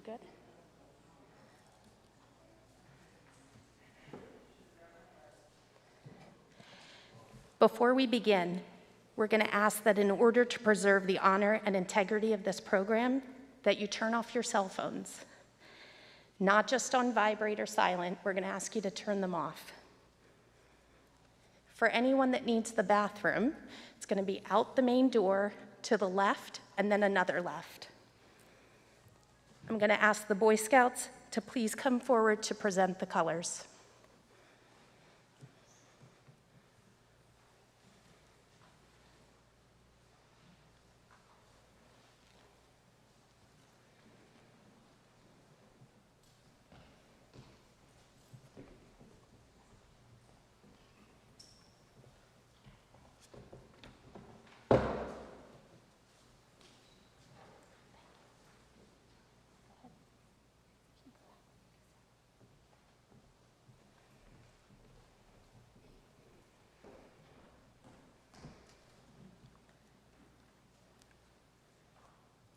You good? Before we begin, we're going to ask that in order to preserve the honor and integrity of this program, that you turn off your cell phones. Not just on vibrate or silent, we're going to ask you to turn them off. For anyone that needs the bathroom, it's going to be out the main door to the left and then another left. I'm going to ask the Boy Scouts to please come forward to present the colors.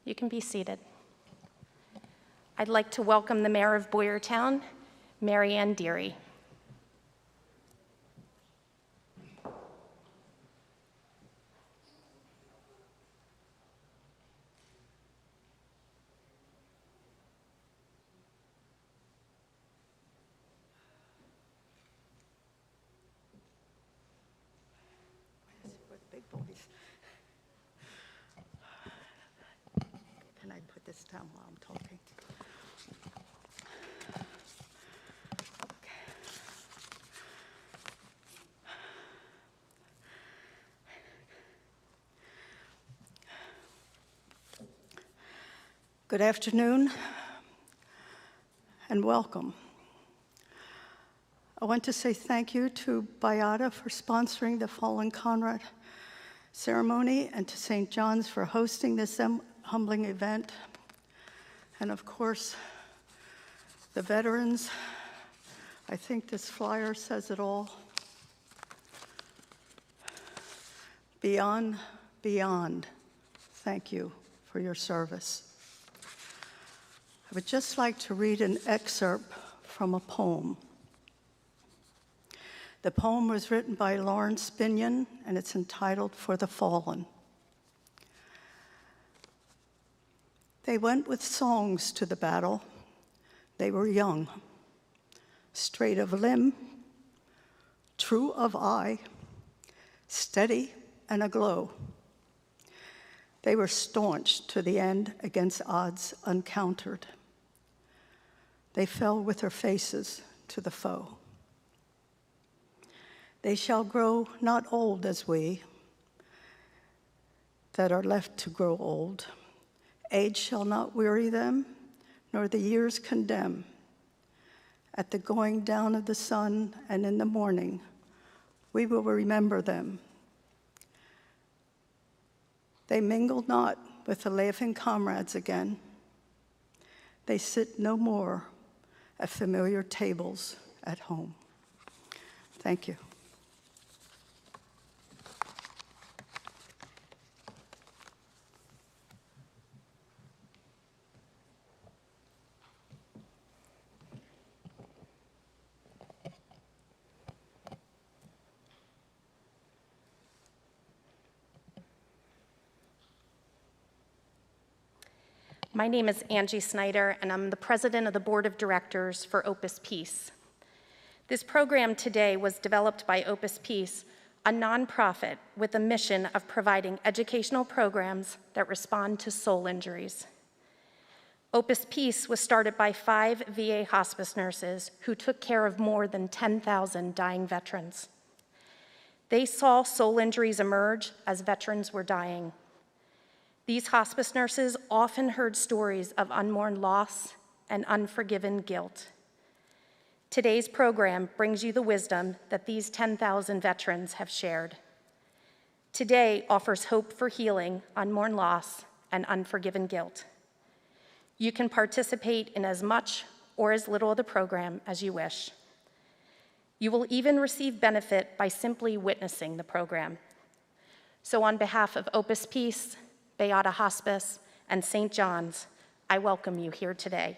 You can be seated. I'd like to welcome the Mayor of Boyertown, Mary Ann Deary. Can I put this down while I'm talking? Okay. Good afternoon and welcome. I want to say thank you to Beata for sponsoring the Fallen Comrade ceremony and to St. John's for hosting this humbling event. And of course, the veterans. I think this flyer says it all. Beyond, thank you for your service. I would just like to read an excerpt from a poem. The poem was written by Lawrence Binion, and it's entitled For the Fallen. They went with songs to the battle. They were young, straight of limb, true of eye, steady and aglow. They were staunch to the end against odds uncountered. They fell with their faces to the foe. They shall grow not old as we, that are left to grow old. Age shall not weary them, nor the years condemn. At the going down of the sun and in the morning, we will remember them. They mingle not with the laughing comrades again. They sit no more at familiar tables at home. Thank you. My name is Angie Snyder, and I'm the president of the board of directors for Opus Peace. This program today was developed by Opus Peace, a nonprofit with a mission of providing educational programs that respond to soul injuries. Opus Peace was started by 5 VA hospice nurses who took care of more than 10,000 dying veterans. They saw soul injuries emerge as veterans were dying. These hospice nurses often heard stories of unmourned loss and unforgiven guilt. Today's program brings you the wisdom that these 10,000 veterans have shared. Today offers hope for healing, unmourned loss, and unforgiven guilt. You can participate in as much or as little of the program as you wish. You will even receive benefit by simply witnessing the program. So on behalf of Opus Peace, Beata Hospice, and St. John's, I welcome you here today.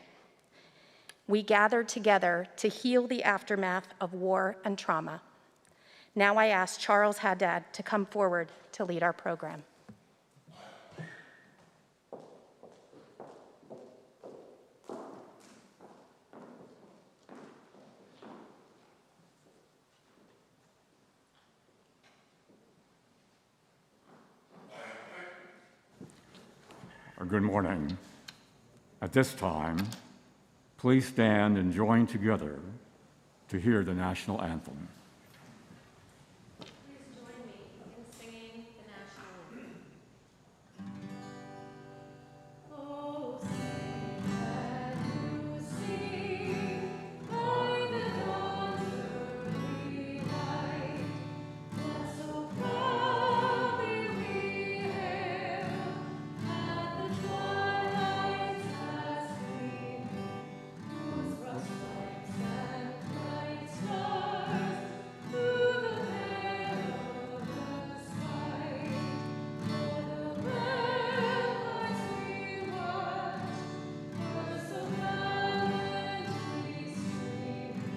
We gather together to heal the aftermath of war and trauma. Now I ask Charles Haddad to come forward to lead our program. Good morning. At this time, please stand and join together to hear the National Anthem. Please join me in singing the National Anthem. Oh, sing and you sing by the dawn's early light, that so proudly we hail at the twilight's last gleam, whose rough stripes and bright stars through the veil of the sky. For the ramparts we watch were so gallantly streamed,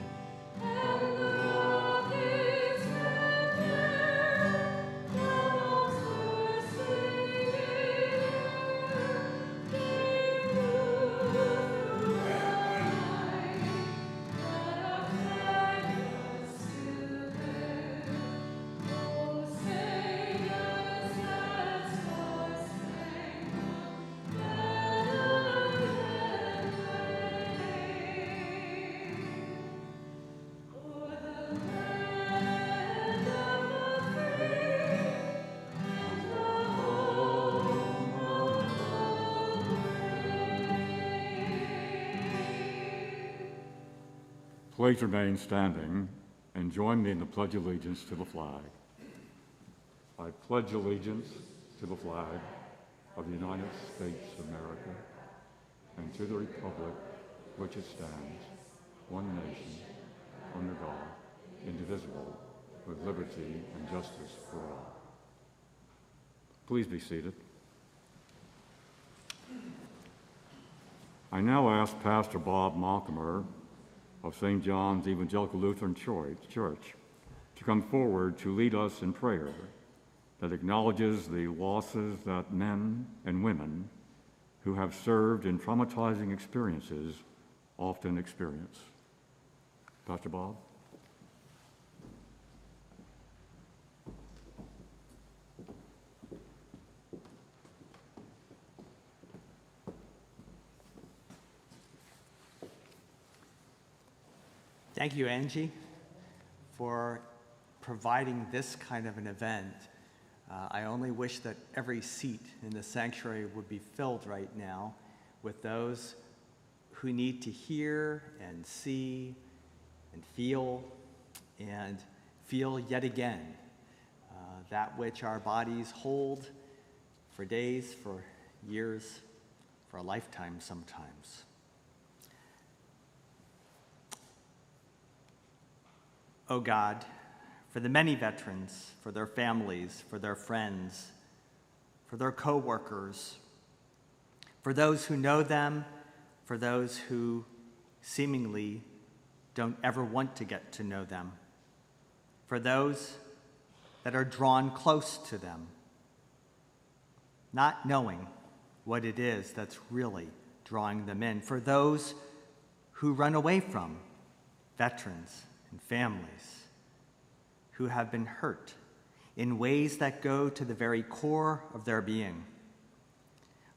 and the rocket's red glare now all bursting in air gave proof through the night that our flag was still there. Oh, sailors, that star-spangled banner yet wave o'er the land of the free and the home of the brave. Please remain standing and join me in the Pledge of Allegiance to the flag. I pledge allegiance to the flag of the United States of America and to the republic which it stands, one nation, under God, indivisible, with liberty and justice for all. Please be seated. I now ask Pastor Bob Malcolmer of St. John's Evangelical Lutheran Church to come forward to lead us in prayer that acknowledges the losses that men and women who have served in traumatizing experiences often experience. Pastor Bob? Thank you, Angie, for providing this kind of an event. I only wish that every seat in the sanctuary would be filled right now with those who need to hear and see and feel yet again that which our bodies hold for days, for years, for a lifetime sometimes. Oh God, for the many veterans, for their families, for their friends, for their co-workers, for those who know them, for those who seemingly don't ever want to get to know them, for those that are drawn close to them, not knowing what it is that's really drawing them in, for those who run away from veterans and families who have been hurt in ways that go to the very core of their being.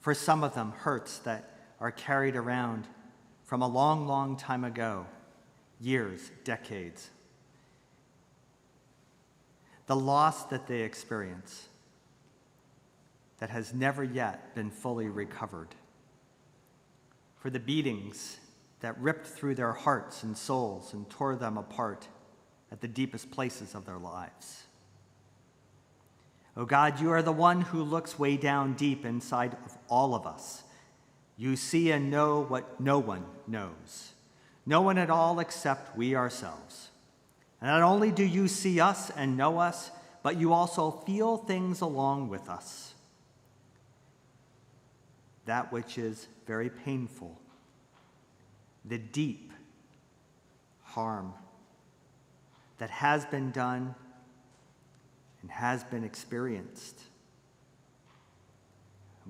For some of them, hurts that are carried around from a long, long time ago, years, decades. The loss that they experience that has never yet been fully recovered. For the beatings that ripped through their hearts and souls and tore them apart at the deepest places of their lives. Oh God, you are the one who looks way down deep inside of all of us. You see and know what no one knows. No one at all except we ourselves. And not only do you see us and know us, but you also feel things along with us. that which is very painful, the deep harm that has been done and has been experienced.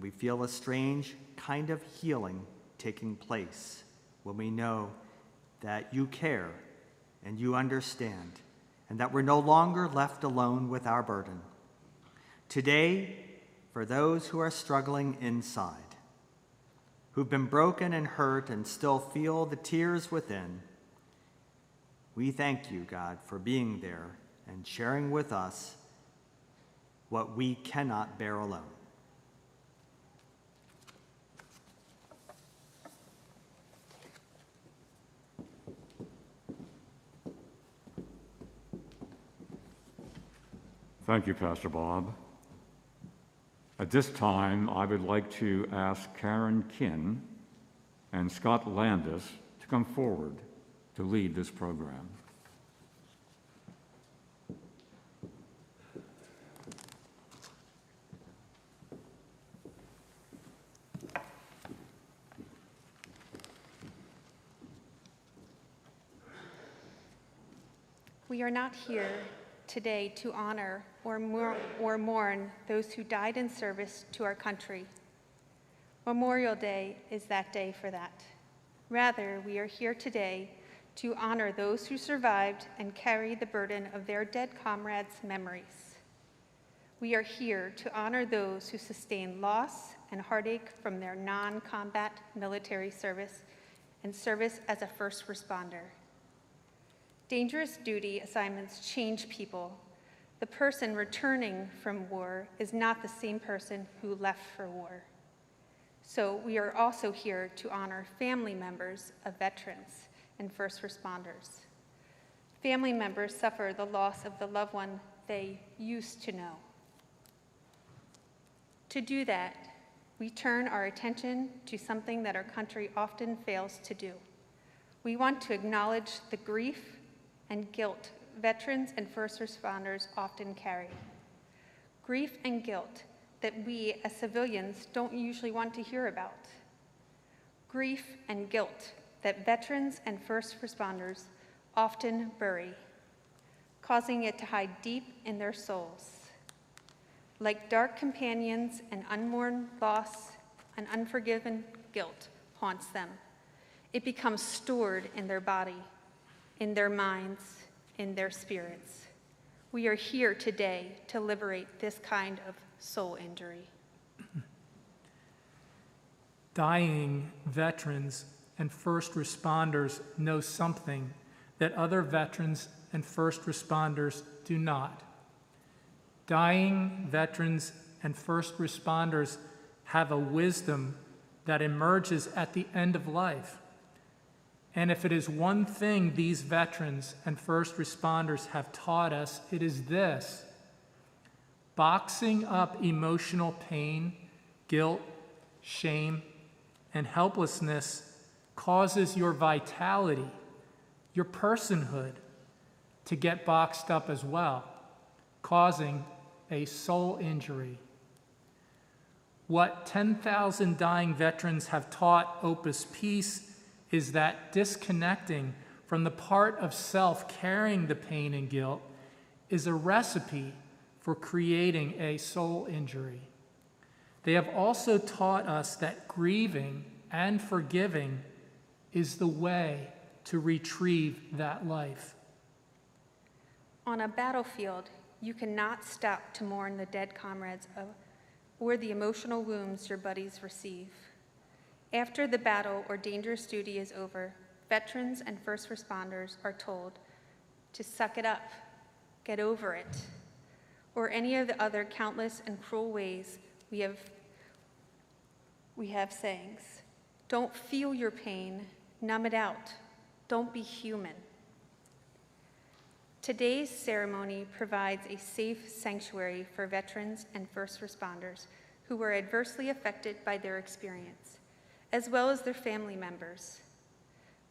We feel a strange kind of healing taking place when we know that you care and you understand, and that we're no longer left alone with our burden. Today, for those who are struggling inside, who've been broken and hurt and still feel the tears within, we thank you, God, for being there and sharing with us what we cannot bear alone. Thank you, Pastor Bob. At this time, I would like to ask Karen Kinn and Scott Landis to come forward to lead this program. We are not here today to honor or mourn those who died in service to our country. Memorial Day is that day for that. Rather, we are here today to honor those who survived and carry the burden of their dead comrades' memories. We are here to honor those who sustained loss and heartache from their non-combat military service and service as a first responder. Dangerous duty assignments change people. The person returning from war is not the same person who left for war. So we are also here to honor family members of veterans and first responders. Family members suffer the loss of the loved one they used to know. To do that, we turn our attention to something that our country often fails to do. We want to acknowledge the grief and guilt veterans and first responders often carry. Grief and guilt that we as civilians don't usually want to hear about. Grief and guilt that veterans and first responders often bury, causing it to hide deep in their souls. Like dark companions, an unmourned loss and unforgiven guilt haunts them. It becomes stored in their body, in their minds, in their spirits. We are here today to liberate this kind of soul injury. Dying veterans and first responders know something that other veterans and first responders do not. Dying veterans and first responders have a wisdom that emerges at the end of life. And if it is one thing these veterans and first responders have taught us, it is this: boxing up emotional pain, guilt, shame, and helplessness causes your vitality, your personhood, to get boxed up as well, causing a soul injury. What 10,000 dying veterans have taught Opus Peace is that disconnecting from the part of self carrying the pain and guilt is a recipe for creating a soul injury. They have also taught us that grieving and forgiving is the way to retrieve that life. On a battlefield, you cannot stop to mourn the dead comrades or the emotional wounds your buddies receive. After the battle or dangerous duty is over, veterans and first responders are told to suck it up, get over it, or any of the other countless and cruel ways we have sayings. Don't feel your pain, numb it out. Don't be human. Today's ceremony provides a safe sanctuary for veterans and first responders who were adversely affected by their experience, as well as their family members.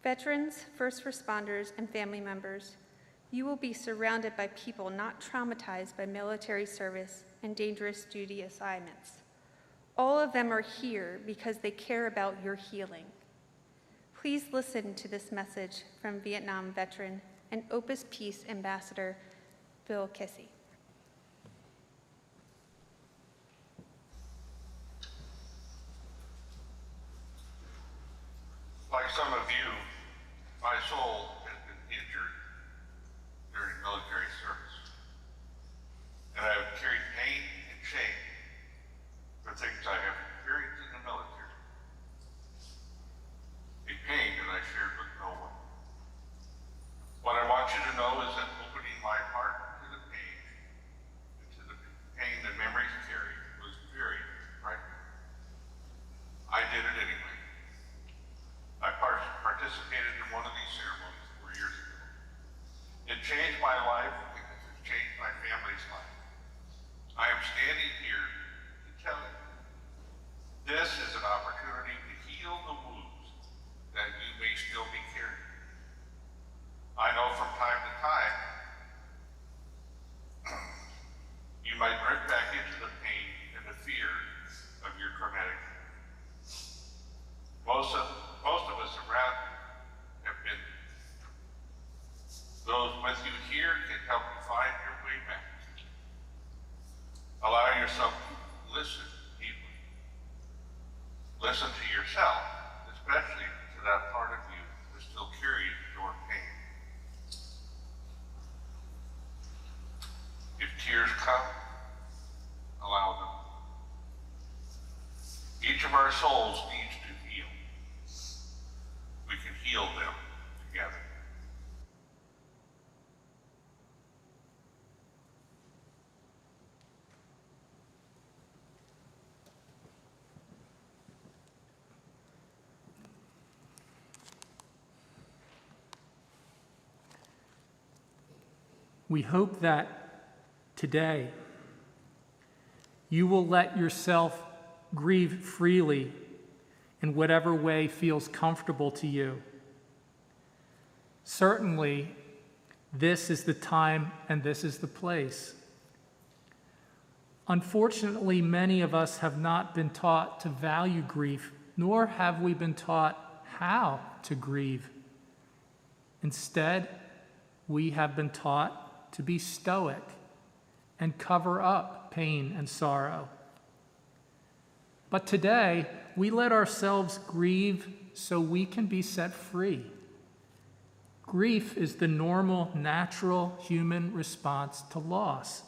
Veterans, first responders, and family members, you will be surrounded by people not traumatized by military service and dangerous duty assignments. All of them are here because they care about your healing. Please listen to this message from Vietnam veteran and Opus Peace Ambassador Bill Kissy. Like some of you, my soul has been injured during military service, and I have carried pain and shame for things I have experienced in the military, a pain that I shared with no one. What I want you to know is that opening my heart to the pain, and to the pain that memories carry, was very frightening. I did it anyway. I participated in one of these ceremonies 4 years ago. It changed my life because it changed my family's life. I am standing here to tell you, this is an opportunity to heal the wounds that you may still be carrying. I know from time to time, you might drift back into the pain and the fear of your traumatic past. Most of us around you have been there. Those with you here can help you find your way back. Allow yourself to listen deeply. Listen to yourself, especially to that part of you that still carries your pain. If tears come, allow them. Each of our souls needs to heal. We can heal them together. We hope that today you will let yourself grieve freely in whatever way feels comfortable to you. Certainly, this is the time and this is the place. Unfortunately, many of us have not been taught to value grief, nor have we been taught how to grieve. Instead, we have been taught to be stoic and cover up pain and sorrow. But today, we let ourselves grieve so we can be set free. Grief is the normal, natural human response to loss.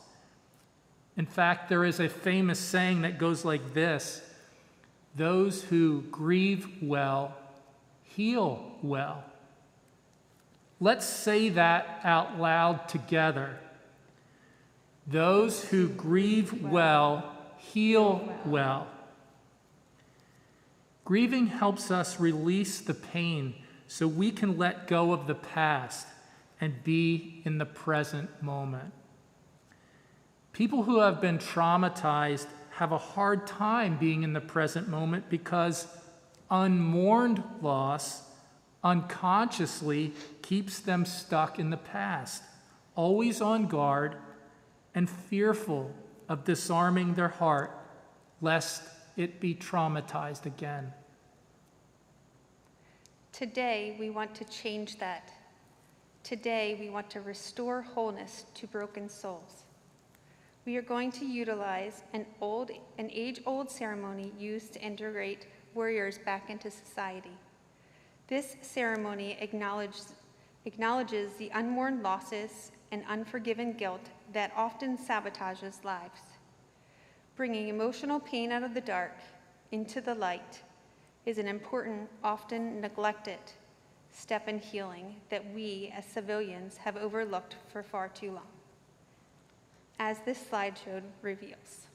In fact, there is a famous saying that goes like this: those who grieve well, heal well. Let's say that out loud together. Those who grieve well, heal well. Grieving helps us release the pain so we can let go of the past and be in the present moment. People who have been traumatized have a hard time being in the present moment because unmourned loss unconsciously keeps them stuck in the past, always on guard and fearful of disarming their heart lest it be traumatized again. Today, we want to change that. Today, we want to restore wholeness to broken souls. We are going to utilize an age-old ceremony used to integrate warriors back into society. This ceremony acknowledges the unmourned losses and unforgiven guilt that often sabotages lives. Bringing emotional pain out of the dark into the light is an important, often neglected step in healing that we as civilians have overlooked for far too long, as this slideshow reveals.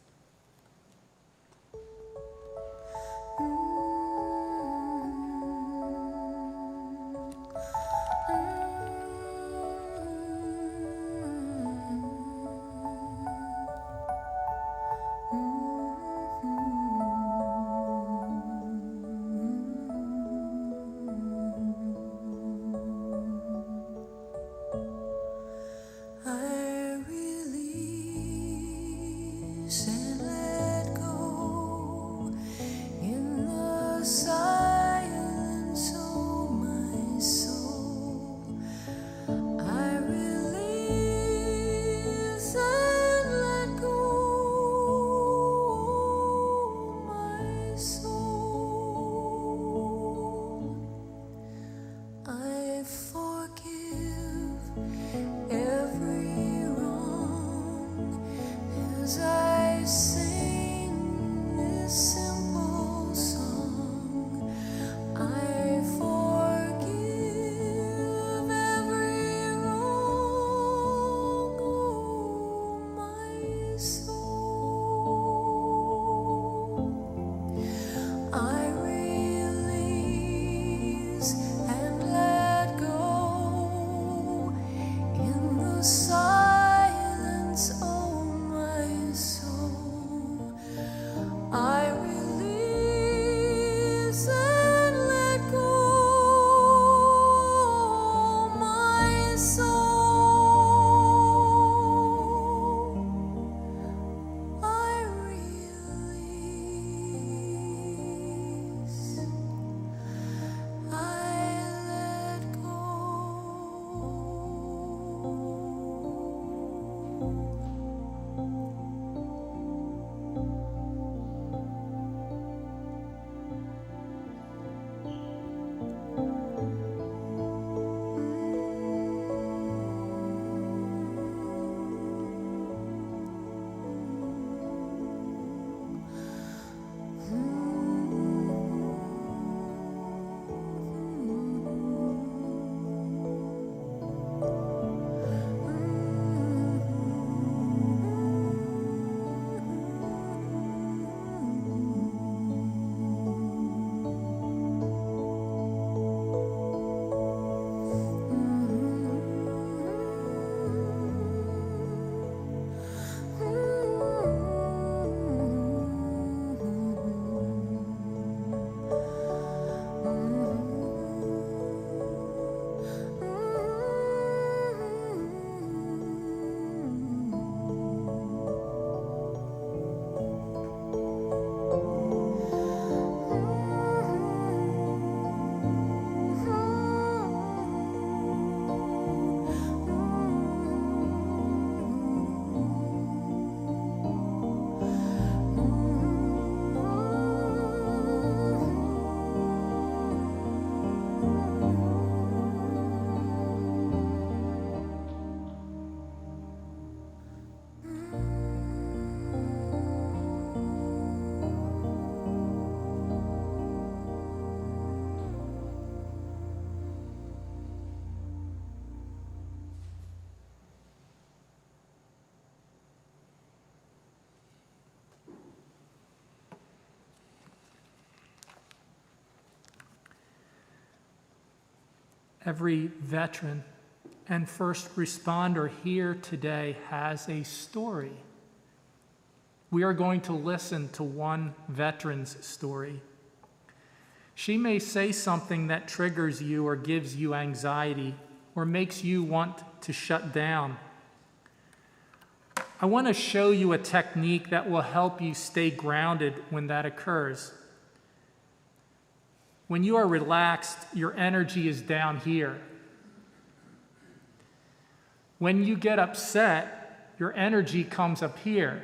I release Every veteran and first responder here today has a story. We are going to listen to one veteran's story. She may say something that triggers you or gives you anxiety or makes you want to shut down. I want to show you a technique that will help you stay grounded when that occurs. When you are relaxed, your energy is down here. When you get upset, your energy comes up here.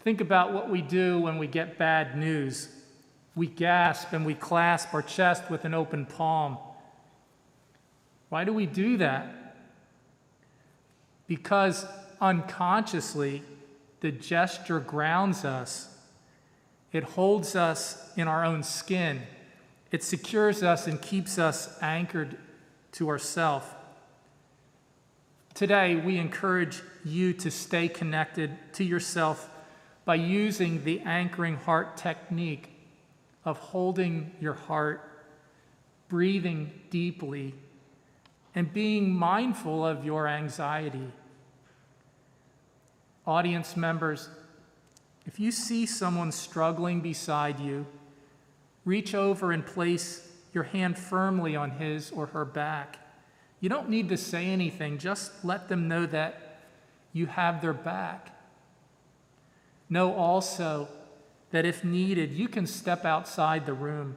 Think about what we do when we get bad news. We gasp and we clasp our chest with an open palm. Why do we do that? Because unconsciously, the gesture grounds us. It holds us in our own skin. It secures us and keeps us anchored to ourselves. Today, we encourage you to stay connected to yourself by using the anchoring heart technique of holding your heart, breathing deeply, and being mindful of your anxiety. Audience members, if you see someone struggling beside you, reach over and place your hand firmly on his or her back. You don't need to say anything, just let them know that you have their back. Know also that if needed, you can step outside the room,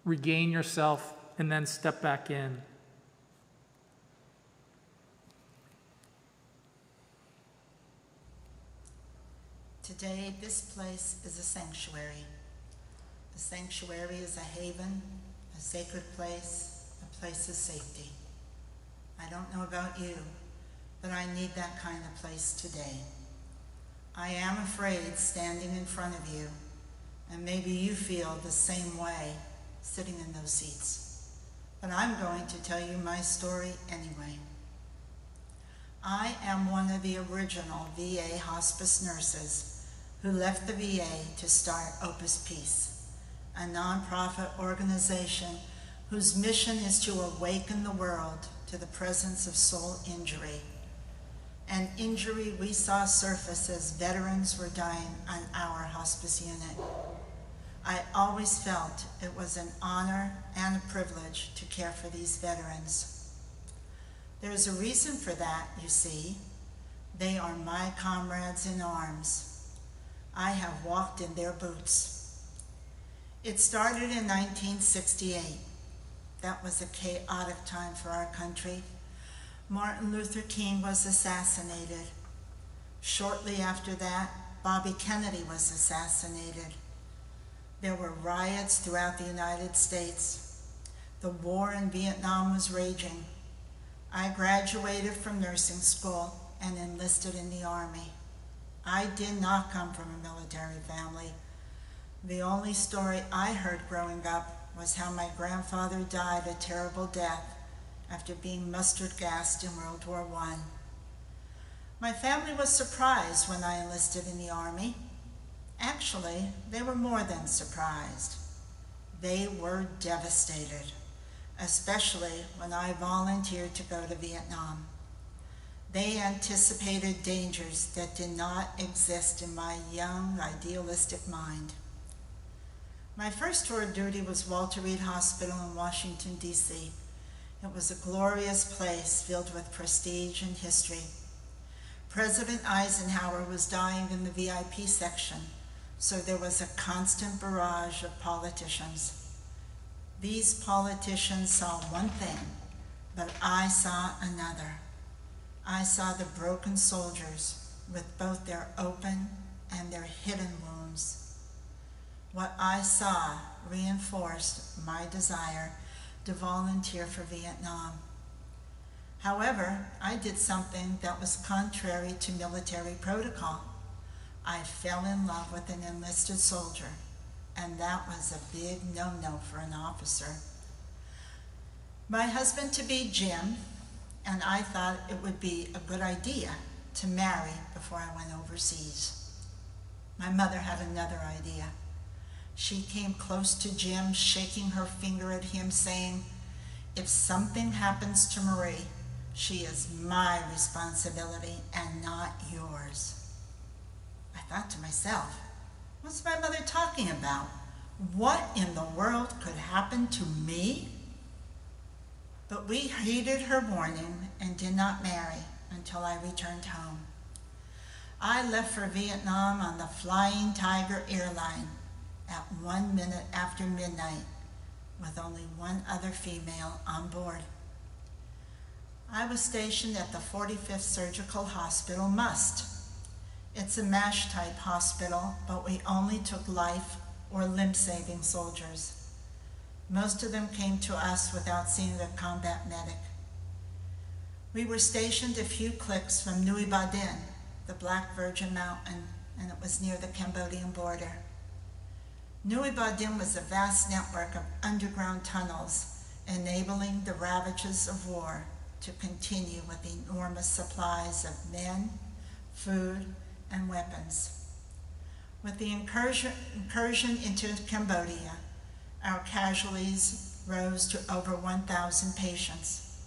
regain yourself, and then step back in. Today, this place is a sanctuary. A sanctuary is a haven, a sacred place, a place of safety. I don't know about you, but I need that kind of place today. I am afraid standing in front of you, and maybe you feel the same way sitting in those seats. But I'm going to tell you my story anyway. I am one of the original VA hospice nurses who left the VA to start Opus Peace, a nonprofit organization whose mission is to awaken the world to the presence of soul injury, an injury we saw surface as veterans were dying on our hospice unit. I always felt it was an honor and a privilege to care for these veterans. There's a reason for that, you see. They are my comrades in arms. I have walked in their boots. It started in 1968. That was a chaotic time for our country. Martin Luther King was assassinated. Shortly after that, Bobby Kennedy was assassinated. There were riots throughout the United States. The war in Vietnam was raging. I graduated from nursing school and enlisted in the Army. I did not come from a military family. The only story I heard growing up was how my grandfather died a terrible death after being mustard gassed in World War I. My family was surprised when I enlisted in the Army. Actually, they were more than surprised. They were devastated, especially when I volunteered to go to Vietnam. They anticipated dangers that did not exist in my young, idealistic mind. My first tour of duty was Walter Reed Hospital in Washington, D.C. It was a glorious place filled with prestige and history. President Eisenhower was dying in the VIP section, so there was a constant barrage of politicians. These politicians saw one thing, but I saw another. I saw the broken soldiers with both their open and their hidden wounds. What I saw reinforced my desire to volunteer for Vietnam. However, I did something that was contrary to military protocol. I fell in love with an enlisted soldier, and that was a big no-no for an officer. My husband-to-be, Jim, and I thought it would be a good idea to marry before I went overseas. My mother had another idea. She came close to Jim, shaking her finger at him, saying, If something happens to Marie, she is my responsibility and not yours. I thought to myself, what's my mother talking about? What in the world could happen to me? But we heeded her warning and did not marry until I returned home. I left for Vietnam on the Flying Tiger airline at 1 minute after midnight with only one other female on board. I was stationed at the 45th Surgical Hospital, Must. It's a MASH-type hospital, but we only took life or limb-saving soldiers. Most of them came to us without seeing a combat medic. We were stationed a few clicks from Nguyen Ba Dinh, the Black Virgin Mountain, and it was near the Cambodian border. Nguyen Ba Dinh was a vast network of underground tunnels, enabling the ravages of war to continue with enormous supplies of men, food, and weapons. With the incursion into Cambodia, our casualties rose to over 1,000 patients.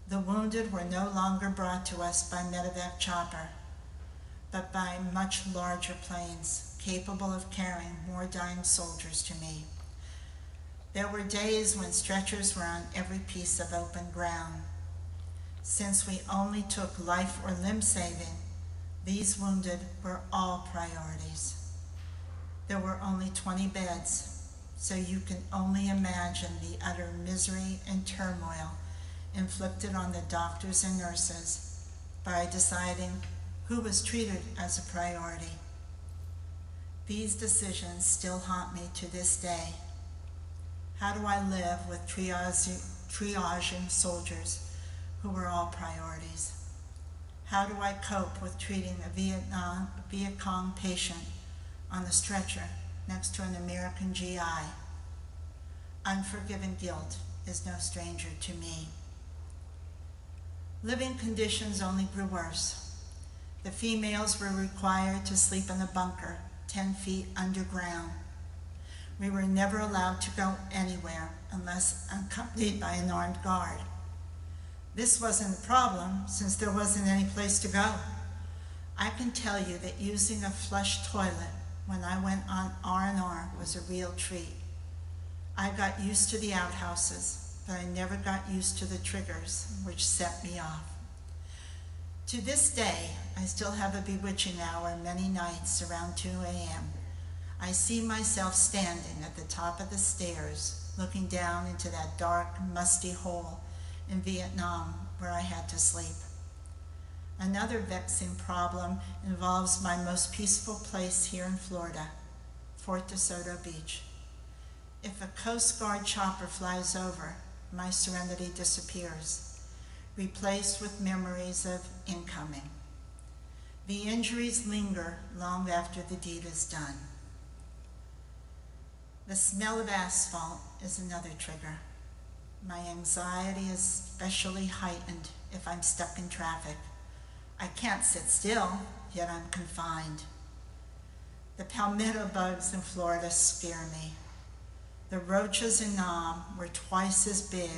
The wounded were no longer brought to us by medevac chopper, but by much larger planes capable of carrying more dying soldiers to me. There were days when stretchers were on every piece of open ground. Since we only took life or limb saving, these wounded were all priorities. There were only 20 beds, so you can only imagine the utter misery and turmoil inflicted on the doctors and nurses by deciding who was treated as a priority. These decisions still haunt me to this day. How do I live with triaging soldiers who were all priorities? How do I cope with treating a Viet Cong patient on a stretcher next to an American GI? Unforgiven guilt is no stranger to me. Living conditions only grew worse. The females were required to sleep in a bunker 10 feet underground. We were never allowed to go anywhere unless accompanied by an armed guard. This wasn't a problem since there wasn't any place to go. I can tell you that using a flush toilet when I went on R&R was a real treat. I got used to the outhouses, but I never got used to the triggers, which set me off. To this day, I still have a bewitching hour many nights around 2 a.m. I see myself standing at the top of the stairs, looking down into that dark, musty hole in Vietnam where I had to sleep. Another vexing problem involves my most peaceful place here in Florida, Fort DeSoto Beach. If a Coast Guard chopper flies over, my serenity disappears, replaced with memories of incoming. The injuries linger long after the deed is done. The smell of asphalt is another trigger. My anxiety is especially heightened if I'm stuck in traffic. I can't sit still, yet I'm confined. The palmetto bugs in Florida scare me. The roaches in Nam were twice as big,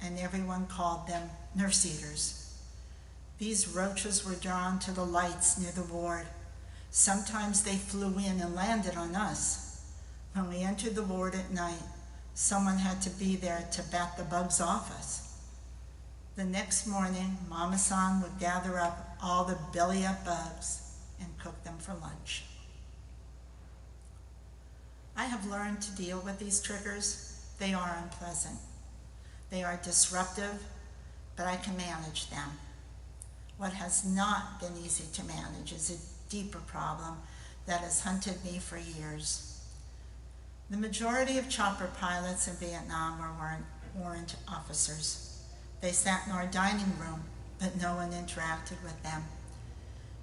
and everyone called them nurse eaters. These roaches were drawn to the lights near the ward. Sometimes they flew in and landed on us. When we entered the ward at night, someone had to be there to bat the bugs off us. The next morning, Mama-san would gather up all the belly-up bugs and cook them for lunch. I have learned to deal with these triggers. They are unpleasant. They are disruptive, but I can manage them. What has not been easy to manage is a deeper problem that has hunted me for years. The majority of chopper pilots in Vietnam were warrant officers. They sat in our dining room, but no one interacted with them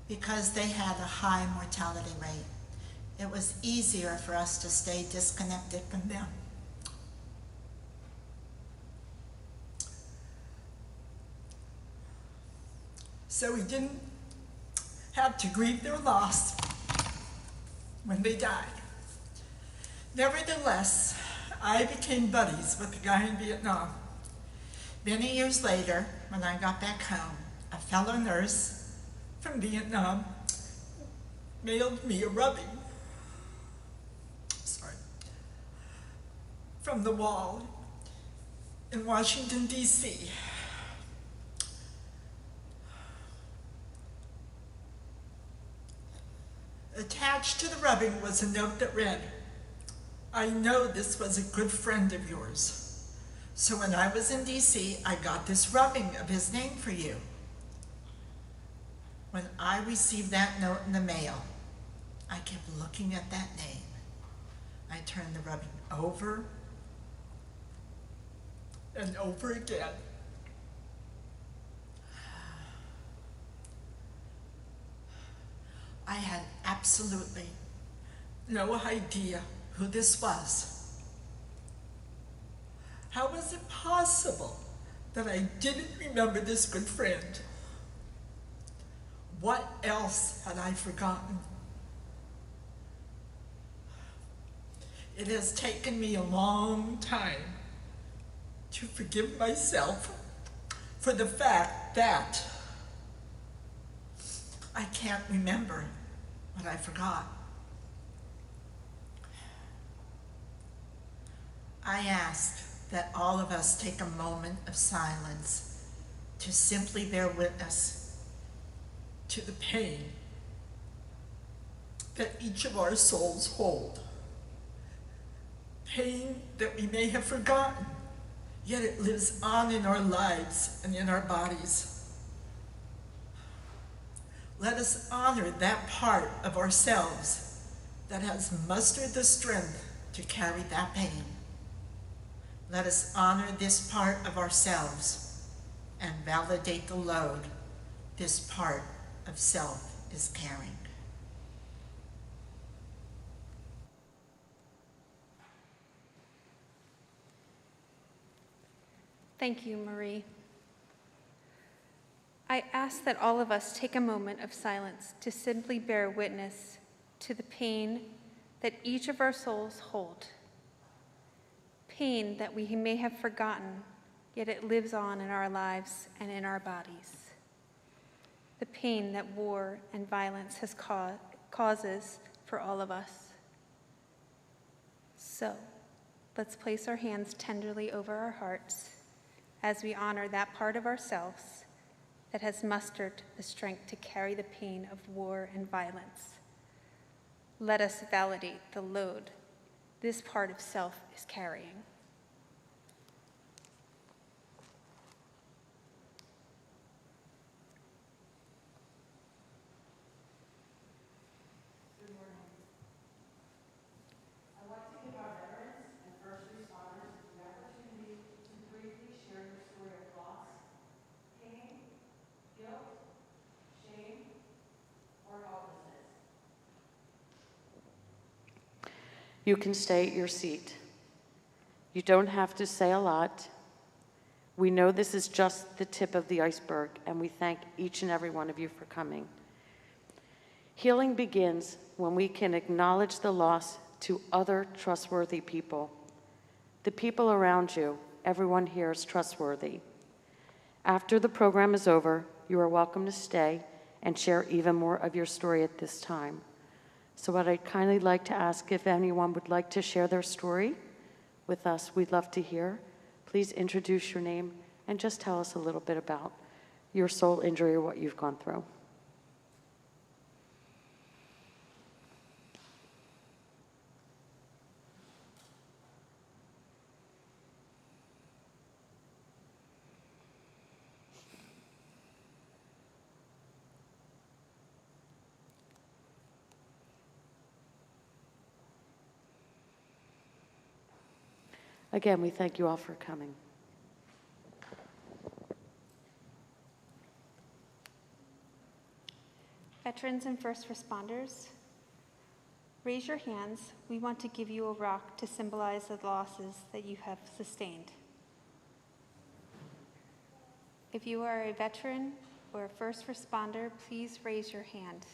because they had a high mortality rate. It was easier for us to stay disconnected from them. So we didn't have to grieve their loss when they died. Nevertheless, I became buddies with the guy in Vietnam. Many years later, when I got back home, a fellow nurse from Vietnam mailed me a rubbing from the wall in Washington, D.C. Attached to the rubbing was a note that read, "I know this was a good friend of yours. So when I was in D.C., I got this rubbing of his name for you." When I received that note in the mail, I kept looking at that name. I turned the rubbing over and over again. I had absolutely no idea who this was. How was it possible that I didn't remember this good friend? What else had I forgotten? It has taken me a long time to forgive myself for the fact that I can't remember what I forgot. I ask that all of us take a moment of silence to simply bear witness to the pain that each of our souls hold. Pain that we may have forgotten, yet it lives on in our lives and in our bodies. Let us honor that part of ourselves that has mustered the strength to carry that pain. Let us honor this part of ourselves and validate the load this part of self is carrying. Thank you, Marie. I ask that all of us take a moment of silence to simply bear witness to the pain that each of our souls hold. Pain that we may have forgotten, yet it lives on in our lives and in our bodies. The pain that war and violence causes for all of us. So, let's place our hands tenderly over our hearts as we honor that part of ourselves that has mustered the strength to carry the pain of war and violence. Let us validate the load this part of self is carrying. You can stay at your seat. You don't have to say a lot. We know this is just the tip of the iceberg, and we thank each and every one of you for coming. Healing begins when we can acknowledge the loss to other trustworthy people. The people around you, everyone here is trustworthy. After the program is over, you are welcome to stay and share even more of your story at this time. So what I'd kindly like to ask, if anyone would like to share their story with us, we'd love to hear. Please introduce your name and just tell us a little bit about your soul injury or what you've gone through. Again, we thank you all for coming. Veterans and first responders, raise your hands. We want to give you a rock to symbolize the losses that you have sustained. If you are a veteran or a first responder, please raise your hand.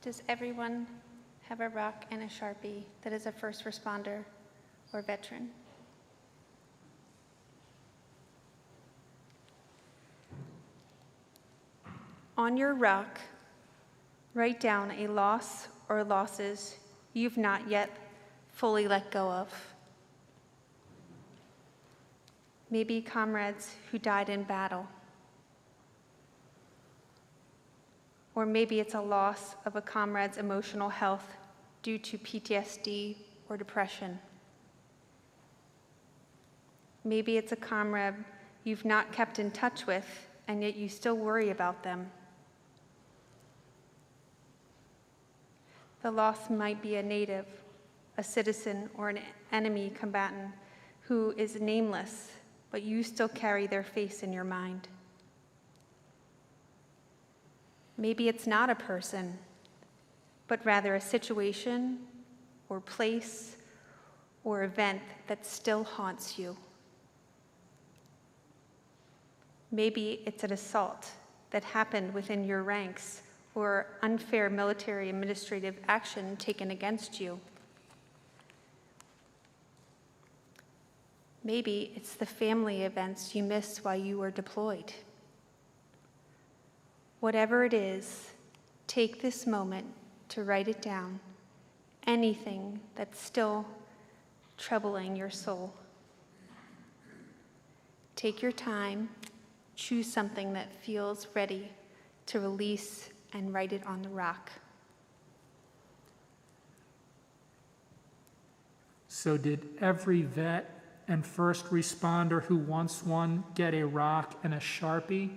Does everyone have a rock and a Sharpie that is a first responder or veteran? On your rock, write down a loss or losses you've not yet fully let go of. Maybe comrades who died in battle. Or maybe it's a loss of a comrade's emotional health due to PTSD or depression. Maybe it's a comrade you've not kept in touch with, and yet you still worry about them. The loss might be a native, a citizen, or an enemy combatant who is nameless, but you still carry their face in your mind. Maybe it's not a person, but rather a situation or place or event that still haunts you. Maybe it's an assault that happened within your ranks or unfair military administrative action taken against you. Maybe it's the family events you missed while you were deployed. Whatever it is, take this moment to write it down, anything that's still troubling your soul. Take your time, choose something that feels ready to release and write it on the rock. So did every vet and first responder who wants one get a rock and a Sharpie?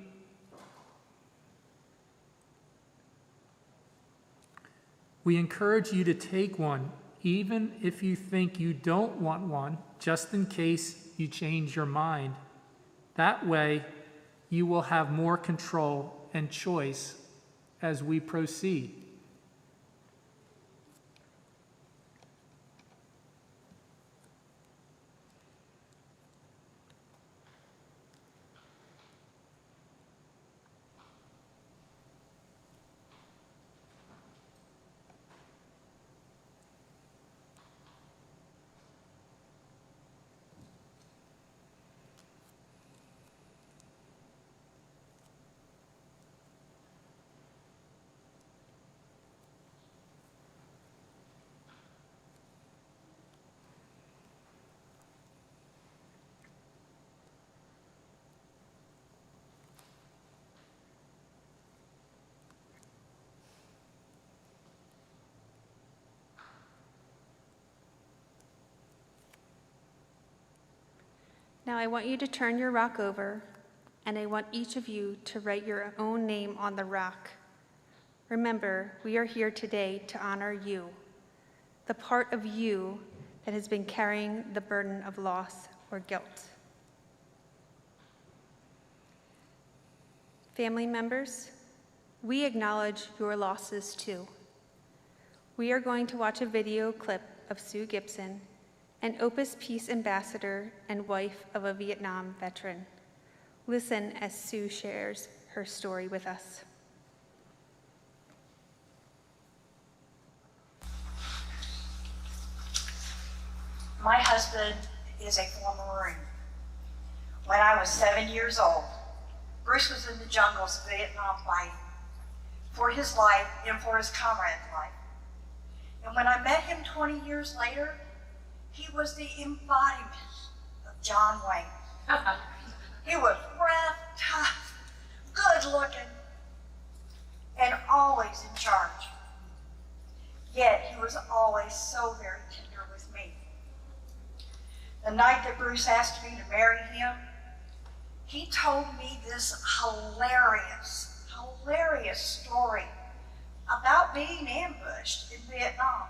We encourage you to take one, even if you think you don't want one, just in case you change your mind. That way, you will have more control and choice as we proceed. Now I want you to turn your rock over, and I want each of you to write your own name on the rock. Remember, we are here today to honor you, the part of you that has been carrying the burden of loss or guilt. Family members, we acknowledge your losses too. We are going to watch a video clip of Sue Gibson, an Opus Peace Ambassador and wife of a Vietnam veteran. Listen as Sue shares her story with us. My husband is a former Marine. When I was 7 years old, Bruce was in the jungles of Vietnam fighting for his life and for his comrade's life. And when I met him 20 years later, he was the embodiment of John Wayne. He was rough, tough, good looking, and always in charge. Yet he was always so very tender with me. The night that Bruce asked me to marry him, he told me this hilarious story about being ambushed in Vietnam.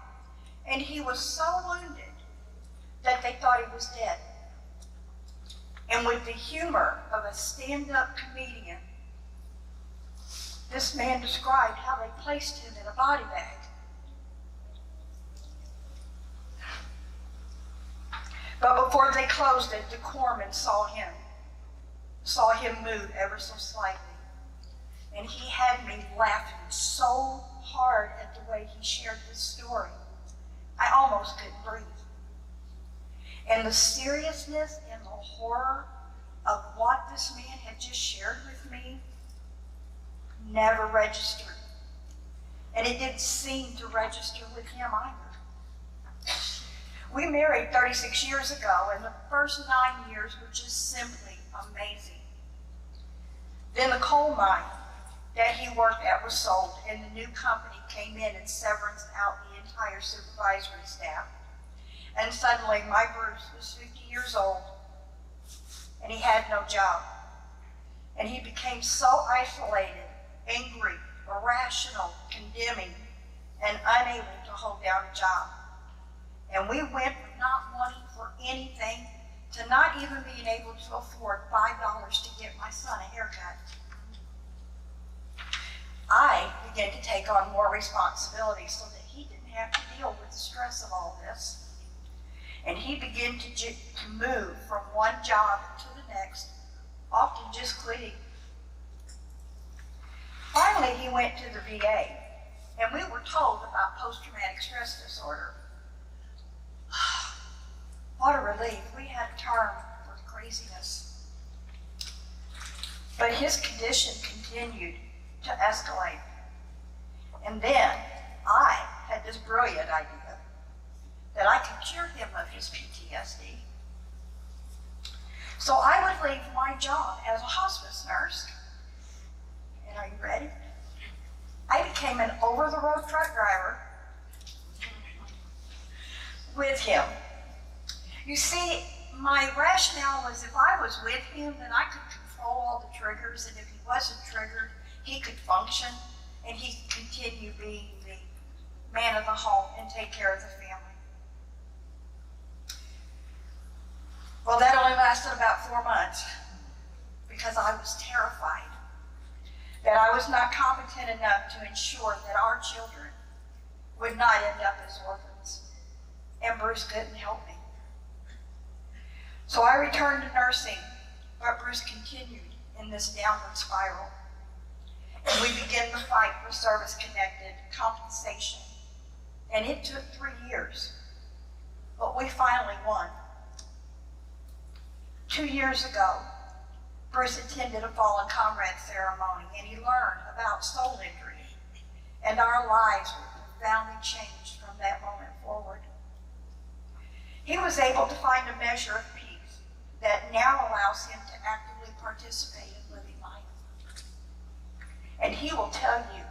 And he was so wounded that they thought he was dead. And with the humor of a stand-up comedian, this man described how they placed him in a body bag. But before they closed it, the corpsman saw him move ever so slightly. And he had me laughing so hard at the way he shared this story, I almost couldn't breathe. And the seriousness and the horror of what this man had just shared with me never registered. And it didn't seem to register with him either. We married 36 years ago, and the first 9 years were just simply amazing. Then the coal mine that he worked at was sold, and the new company came in and severance out the entire supervisory staff. And suddenly my Bruce was 50 years old, and he had no job. And he became so isolated, angry, irrational, condemning, and unable to hold down a job. And we went from not wanting for anything to not even being able to afford $5 to get my son a haircut. I began to take on more responsibility so that he didn't have to deal with the stress of all this. And he began to move from one job to the next, often just quitting. Finally, he went to the VA, and we were told about post-traumatic stress disorder. What a relief. We had a term for the craziness. But his condition continued to escalate. And then I had this brilliant idea that I could cure him of his PTSD. So I would leave my job as a hospice nurse. And are you ready? I became an over-the-road truck driver with him. You see, my rationale was if I was with him, then I could control all the triggers, and if he wasn't triggered, he could function, and he could continue being the man of the home and take care of the family. Well, that only lasted about 4 months because I was terrified that I was not competent enough to ensure that our children would not end up as orphans, and Bruce couldn't help me. So I returned to nursing, but Bruce continued in this downward spiral. And we began the fight for service-connected compensation. And it took 3 years, but we finally won. 2 years ago, Bruce attended a fallen comrade ceremony, and he learned about soul injury. And our lives were profoundly changed from that moment forward. He was able to find a measure of peace that now allows him to actively participate in living life. And he will tell you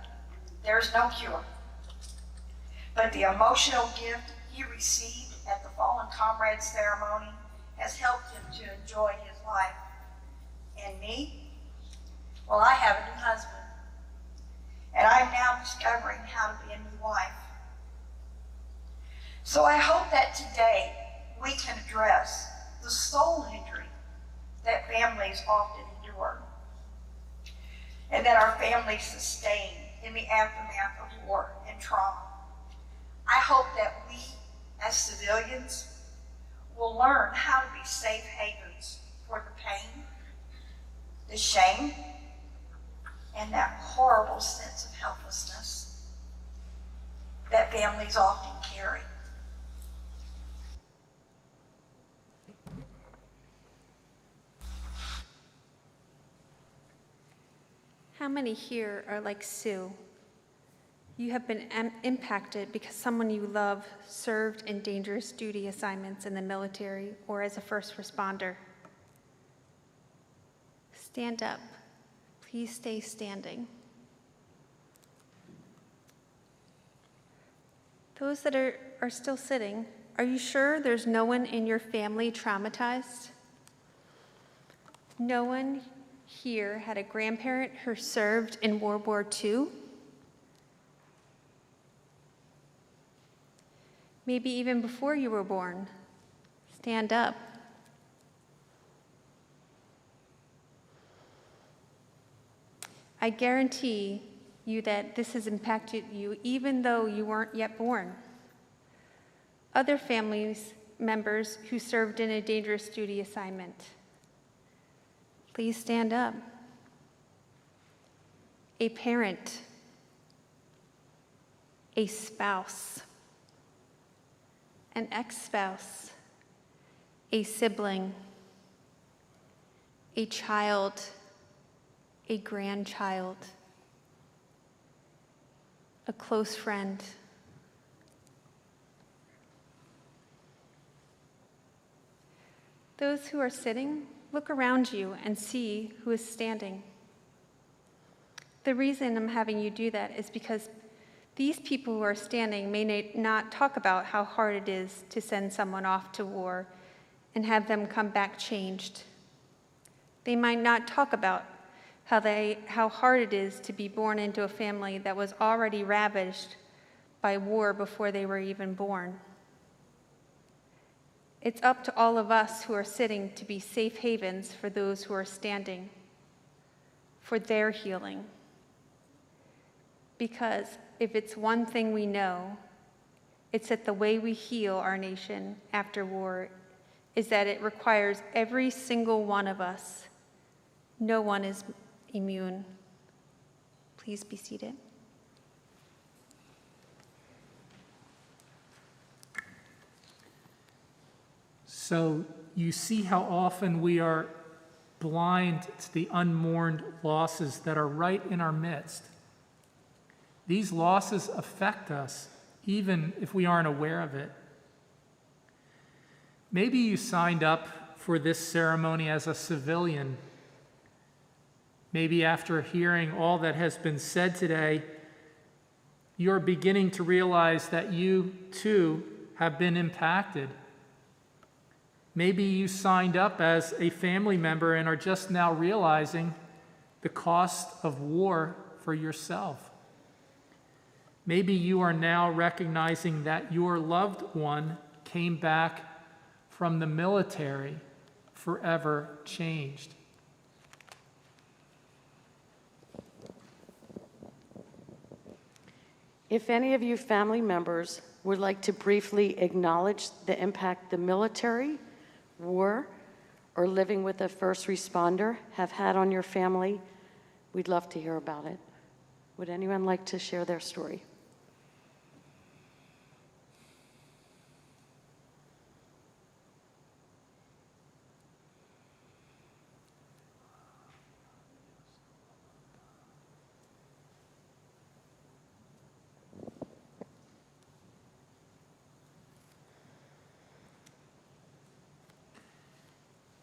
there's no cure. But the emotional gift he received at the fallen comrade ceremony has helped him to enjoy his life. And me? Well, I have a new husband. And I'm now discovering how to be a new wife. So I hope that today we can address the soul injury that families often endure, and that our families sustain in the aftermath of war and trauma. I hope that we, as civilians, will learn how to be safe havens for the pain, the shame, and that horrible sense of helplessness that families often carry. How many here are like Sue? You have been impacted because someone you love served in dangerous duty assignments in the military or as a first responder. Stand up. Please stay standing. Those that are still sitting, are you sure there's no one in your family traumatized? No one here had a grandparent who served in World War II? Maybe even before you were born. Stand up. I guarantee you that this has impacted you even though you weren't yet born. Other families members who served in a dangerous duty assignment. Please stand up. A parent. a spouse, an ex-spouse, a sibling, a child, a grandchild, a close friend. Those who are sitting, look around you and see who is standing. The reason I'm having you do that is because these people who are standing may not talk about how hard it is to send someone off to war and have them come back changed. They might not talk about how hard it is to be born into a family that was already ravaged by war before they were even born. It's up to all of us who are sitting to be safe havens for those who are standing, for their healing. Because if it's one thing we know, it's that the way we heal our nation after war is that it requires every single one of us. No one is immune. Please be seated. So you see how often we are blind to the unmourned losses that are right in our midst. These losses affect us, even if we aren't aware of it. Maybe you signed up for this ceremony as a civilian. Maybe after hearing all that has been said today, you're beginning to realize that you, too, have been impacted. Maybe you signed up as a family member and are just now realizing the cost of war for yourself. Maybe you are now recognizing that your loved one came back from the military forever changed. If any of you family members would like to briefly acknowledge the impact the military, war, or living with a first responder have had on your family, we'd love to hear about it. Would anyone like to share their story?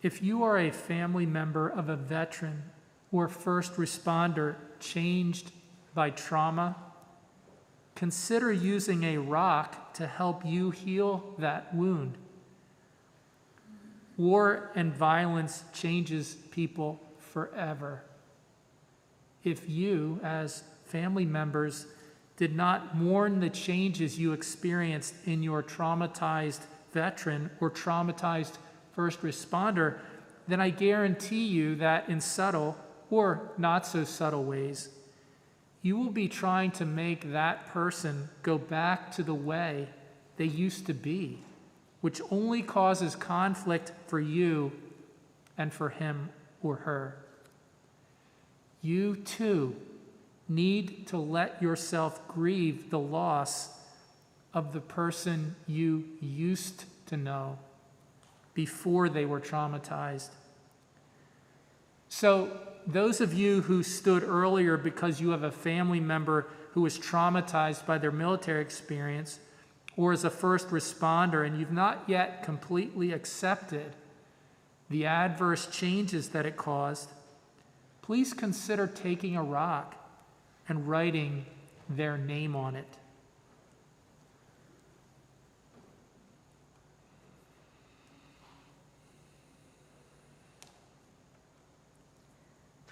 If you are a family member of a veteran or first responder changed by trauma, consider using a rock to help you heal that wound. War and violence changes people forever. If you, as family members, did not mourn the changes you experienced in your traumatized veteran or traumatized first responder, then I guarantee you that in subtle or not so subtle ways, you will be trying to make that person go back to the way they used to be, which only causes conflict for you and for him or her. You too need to let yourself grieve the loss of the person you used to know before they were traumatized. So those of you who stood earlier because you have a family member who was traumatized by their military experience or as a first responder and you've not yet completely accepted the adverse changes that it caused, please consider taking a rock and writing their name on it.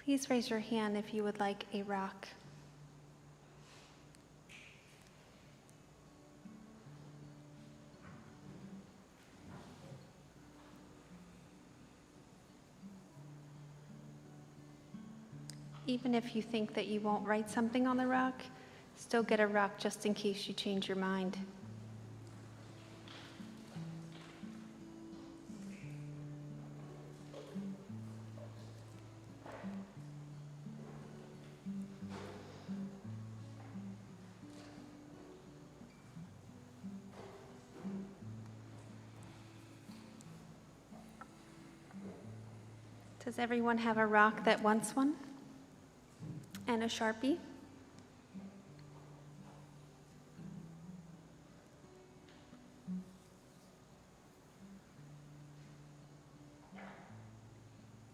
Please raise your hand if you would like a rock. Even if you think that you won't write something on the rock, still get a rock just in case you change your mind. Does everyone have a rock that wants one? And a Sharpie?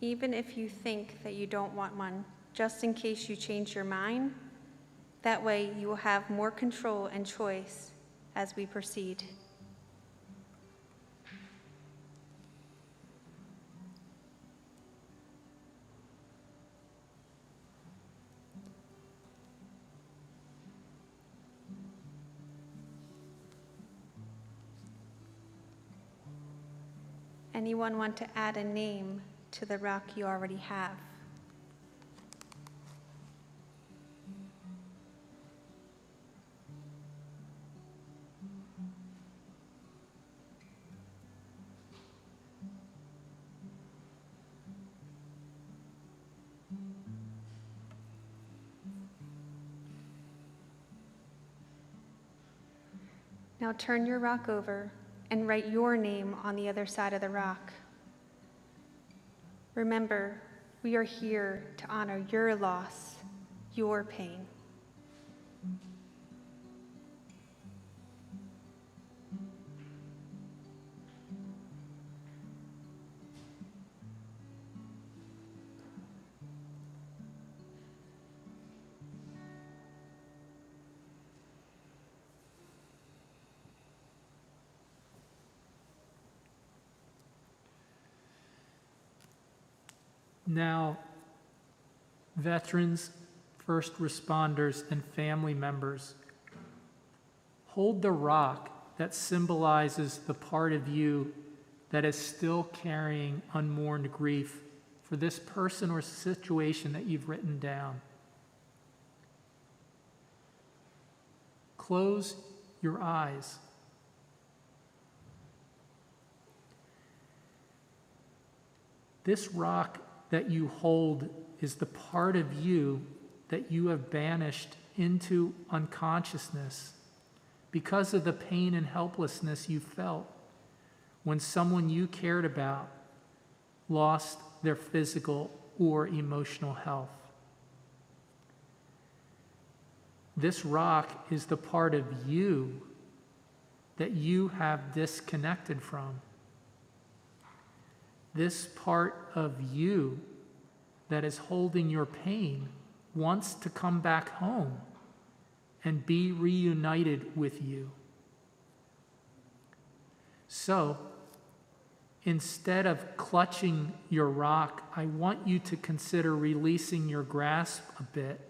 Even if you think that you don't want one, just in case you change your mind, that way you will have more control and choice as we proceed. Anyone want to add a name to the rock you already have? Now turn your rock over and write your name on the other side of the rock. Remember, we are here to honor your loss, your pain. Now, veterans, first responders, and family members, hold the rock that symbolizes the part of you that is still carrying unmourned grief for this person or situation that you've written down. Close your eyes. This rock that you hold is the part of you that you have banished into unconsciousness because of the pain and helplessness you felt when someone you cared about lost their physical or emotional health. This rock is the part of you that you have disconnected from. This part of you that is holding your pain wants to come back home and be reunited with you. So, instead of clutching your rock, I want you to consider releasing your grasp a bit.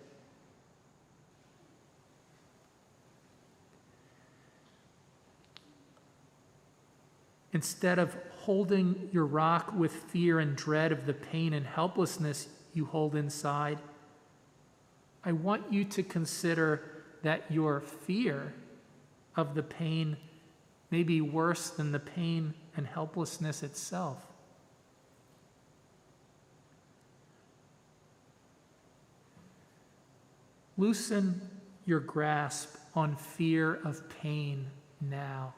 Instead of holding your rock with fear and dread of the pain and helplessness you hold inside, I want you to consider that your fear of the pain may be worse than the pain and helplessness itself. Loosen your grasp on fear of pain now.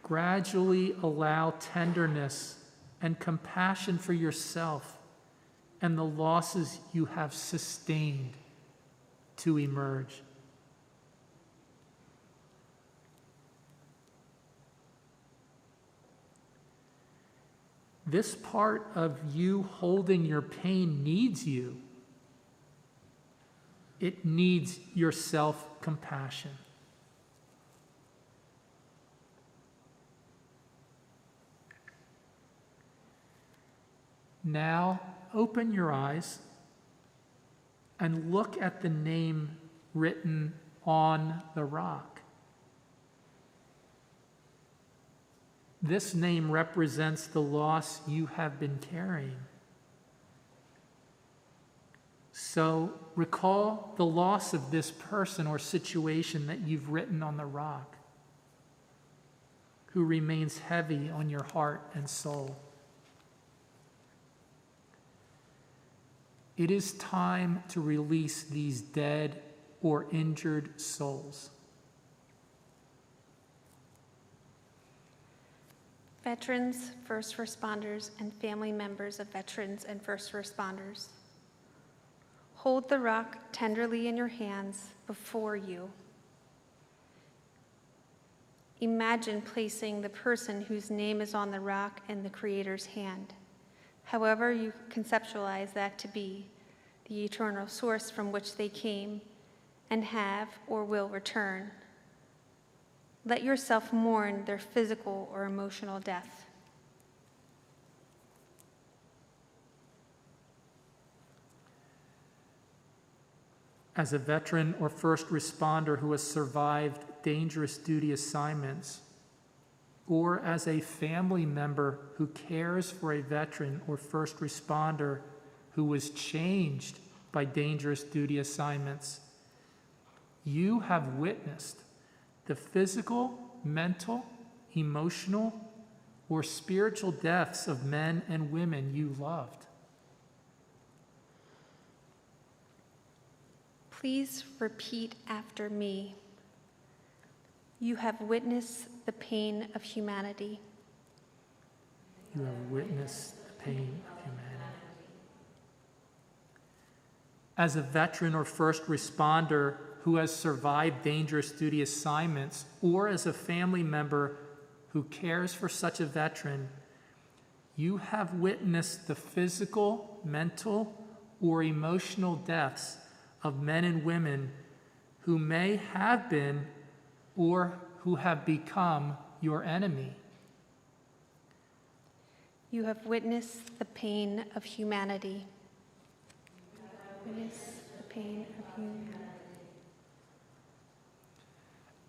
Gradually allow tenderness and compassion for yourself and the losses you have sustained to emerge. This part of you holding your pain needs you. It needs your self-compassion. Now, open your eyes and look at the name written on the rock. This name represents the loss you have been carrying. So, recall the loss of this person or situation that you've written on the rock, who remains heavy on your heart and soul. It is time to release these dead or injured souls. Veterans, first responders, and family members of veterans and first responders, hold the rock tenderly in your hands before you. Imagine placing the person whose name is on the rock in the Creator's hand, however you conceptualize that to be, the eternal source from which they came and have or will return. Let yourself mourn their physical or emotional death. As a veteran or first responder who has survived dangerous duty assignments, or as a family member who cares for a veteran or first responder who was changed by dangerous duty assignments, you have witnessed the physical, mental, emotional, or spiritual deaths of men and women you loved. Please repeat after me. You have witnessed the pain of humanity. You have witnessed the pain of humanity. As a veteran or first responder who has survived dangerous duty assignments, or as a family member who cares for such a veteran, you have witnessed the physical, mental, or emotional deaths of men and women who may have been or who have become your enemy. You have witnessed the pain of humanity. Witness the pain of humanity.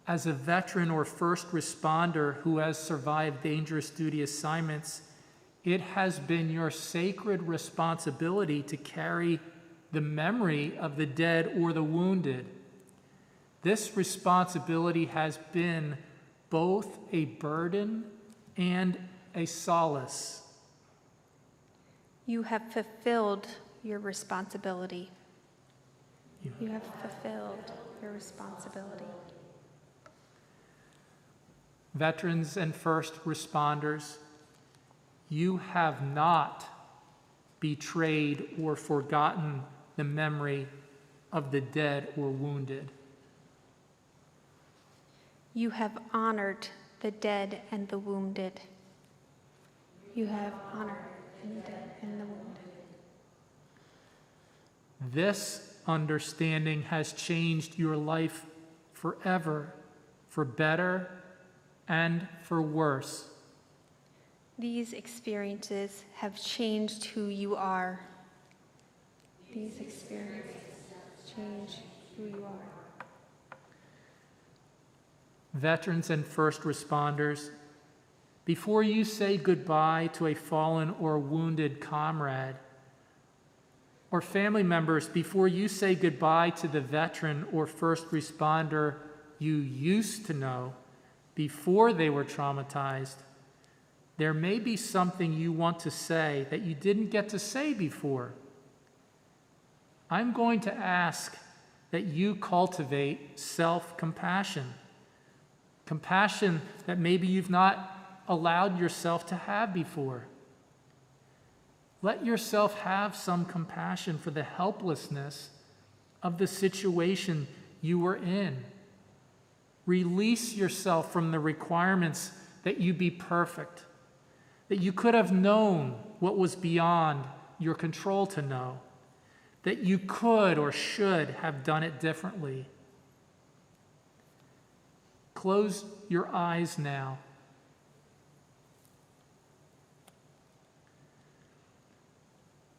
As a veteran or first responder who has survived dangerous duty assignments, it has been your sacred responsibility to carry the memory of the dead or the wounded. This responsibility has been both a burden and a solace. You have fulfilled your responsibility. You have fulfilled your responsibility. Veterans and first responders, you have not betrayed or forgotten the memory of the dead or wounded. You have honored the dead and the wounded. You have honored the dead and the wounded. This understanding has changed your life forever, for better and for worse. These experiences have changed who you are. These experiences change who you are. Veterans and first responders, before you say goodbye to a fallen or wounded comrade, or family members, before you say goodbye to the veteran or first responder you used to know before they were traumatized, there may be something you want to say that you didn't get to say before. I'm going to ask that you cultivate self-compassion. Compassion that maybe you've not allowed yourself to have before. Let yourself have some compassion for the helplessness of the situation you were in. Release yourself from the requirements that you be perfect, that you could have known what was beyond your control to know, that you could or should have done it differently. Close your eyes now.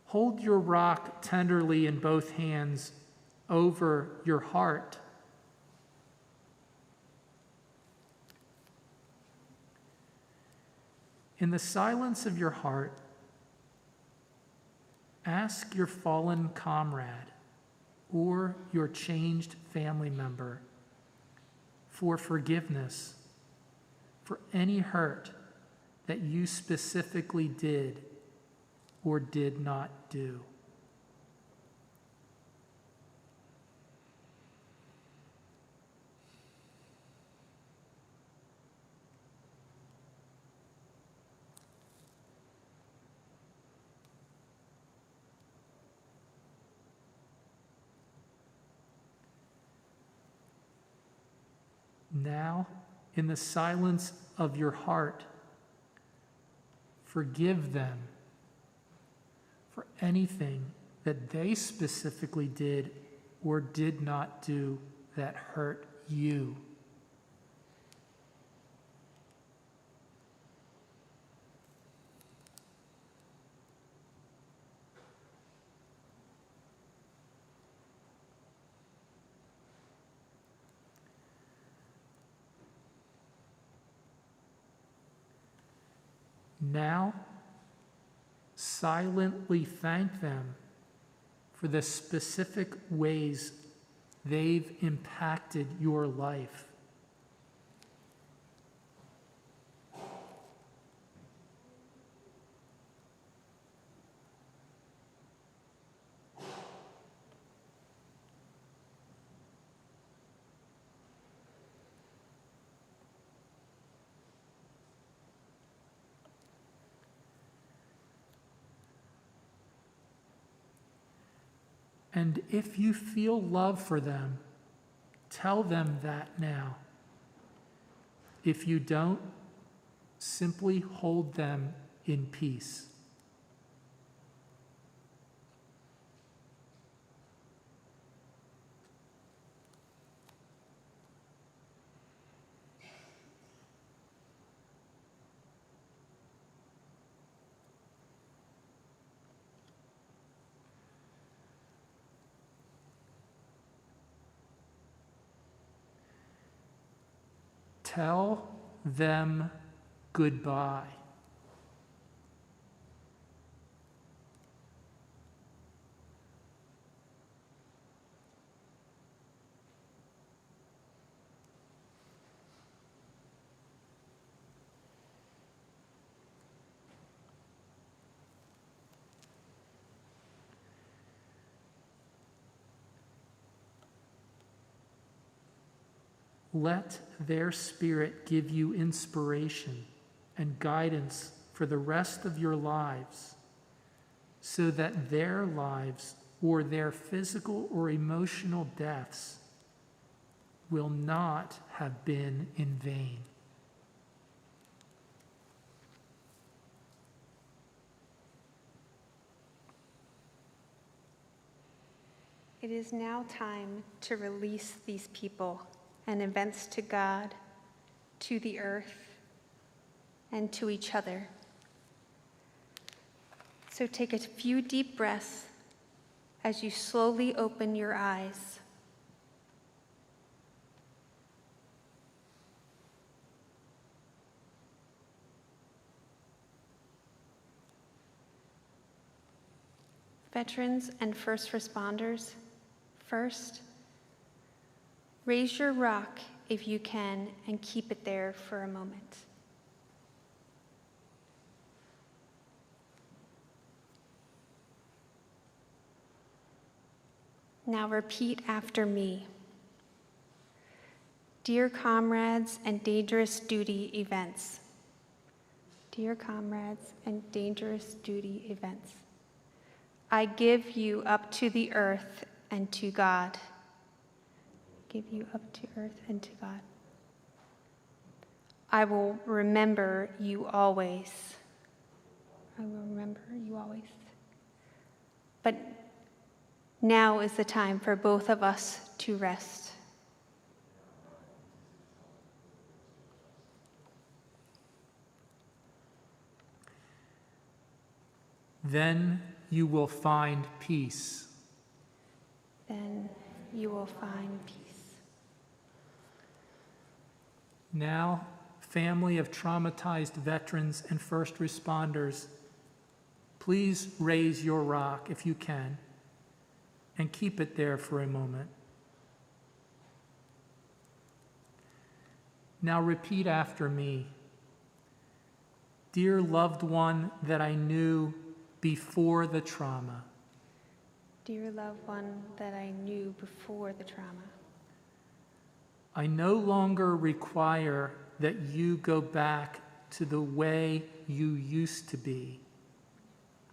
Hold your rock tenderly in both hands over your heart. In the silence of your heart, ask your fallen comrade or your changed family member for forgiveness for any hurt that you specifically did or did not do. Now, in the silence of your heart, forgive them for anything that they specifically did or did not do that hurt you. Now, silently thank them for the specific ways they've impacted your life. And if you feel love for them, tell them that now. If you don't, simply hold them in peace. Tell them goodbye. Let their spirit give you inspiration and guidance for the rest of your lives, so that their lives or their physical or emotional deaths will not have been in vain. It is now time to release these people and events to God, to the earth, and to each other. So take a few deep breaths as you slowly open your eyes. Veterans and first responders, first, raise your rock if you can and keep it there for a moment. Now repeat after me. Dear comrades and dangerous duty events. Dear comrades and dangerous duty events. I give you up to the earth and to God. Give you up to earth and to God. I will remember you always. I will remember you always. But now is the time for both of us to rest. Then you will find peace. Then you will find peace. Now, family of traumatized veterans and first responders, please raise your rock if you can and keep it there for a moment. Now repeat after me. Dear loved one that I knew before the trauma. Dear loved one that I knew before the trauma. I no longer require that you go back to the way you used to be.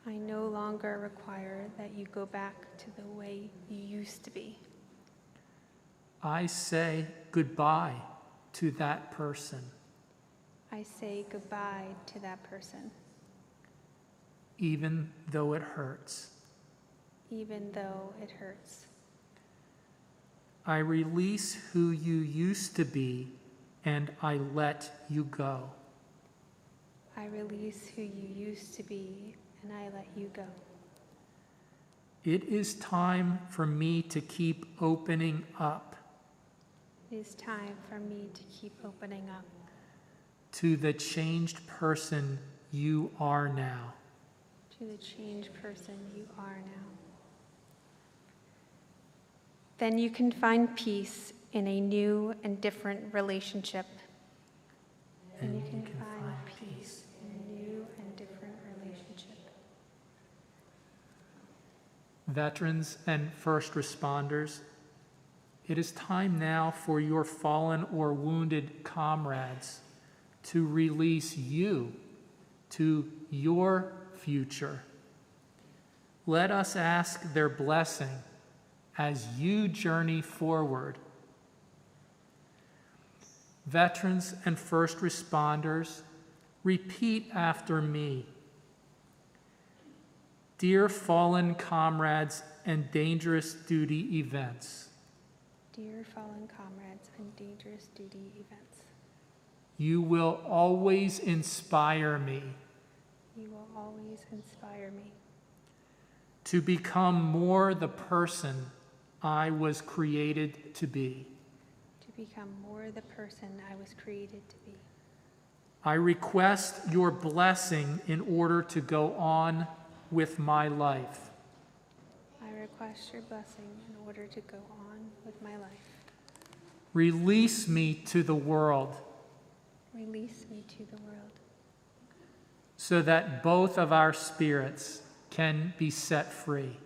I no longer require that you go back to the way you used to be. I say goodbye to that person, I say goodbye to that person, even though it hurts. even though it hurts. I release who you used to be, and I let you go. I release who you used to be, and I let you go. It is time for me to keep opening up It is time for me to keep opening up to the changed person you are now. to the changed person you are now. Then you can find peace in a new and different relationship. And you can find peace in a new and different relationship. Veterans and first responders, it is time now for your fallen or wounded comrades to release you to your future. Let us ask their blessing as you journey forward. Veterans and first responders, repeat after me. Dear fallen comrades and dangerous duty events, Dear fallen comrades and dangerous duty events, you will always inspire me you will always inspire me to become more the person I was created to be. to become more the person I was created to be. I request your blessing in order to go on with my life. I request your blessing in order to go on with my life. Release me to the world Release me to the world so that both of our spirits can be set free.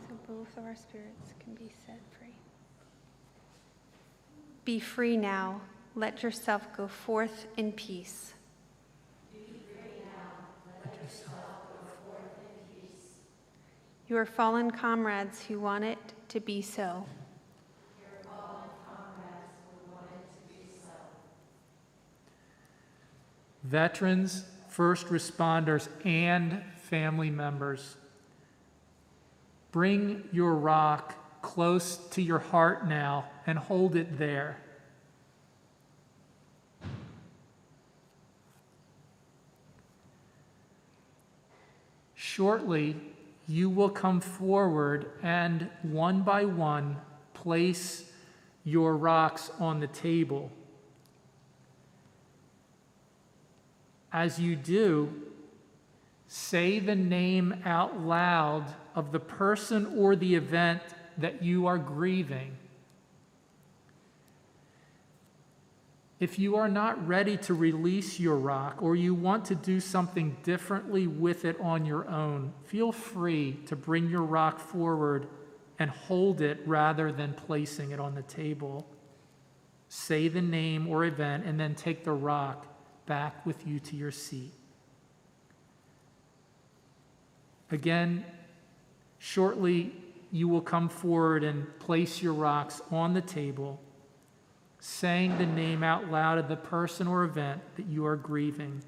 so both of our spirits can be set free. Be free now. Let yourself go forth in peace. Your fallen comrades who want it to be so. Veterans, first responders, and family members, bring your rock close to your heart now and hold it there. Shortly, you will come forward and one by one place your rocks on the table. As you do, say the name out loud of the person or the event that you are grieving. If you are not ready to release your rock or you want to do something differently with it on your own, feel free to bring your rock forward and hold it rather than placing it on the table. Say the name or event and then take the rock back with you to your seat. Again, shortly you will come forward and place your rocks on the table, saying the name out loud of the person or event that you are grieving.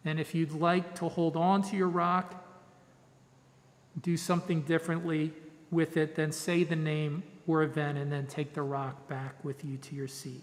And if you'd like to hold on to your rock, do something differently with it, then say the name or event and then take the rock back with you to your seat.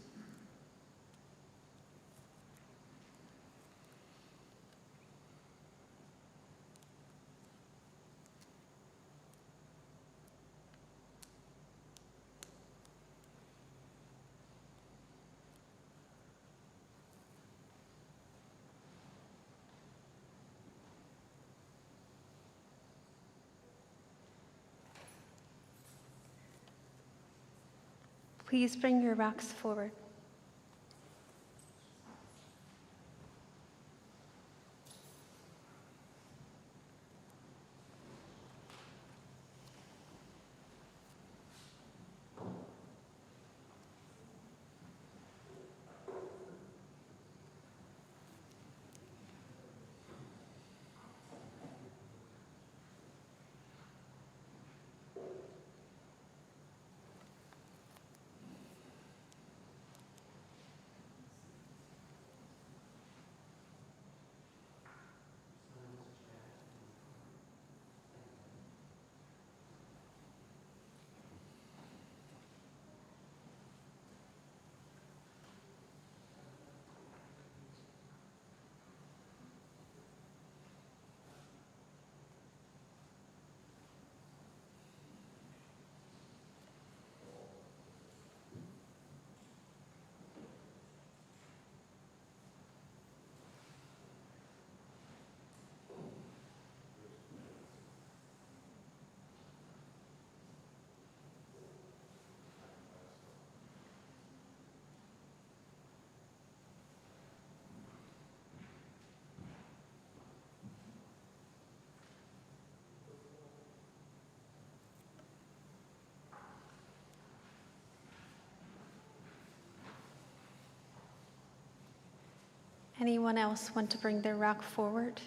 Please bring your rocks forward. Anyone else want to bring their rock forward?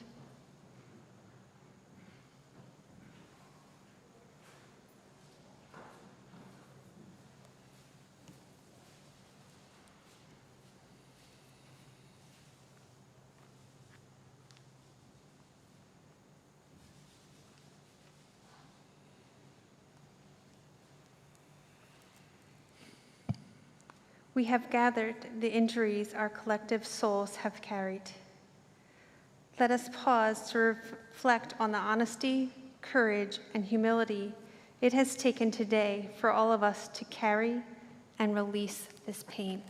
We have gathered the injuries our collective souls have carried. Let us pause to reflect on the honesty, courage, and humility it has taken today for all of us to carry and release this pain.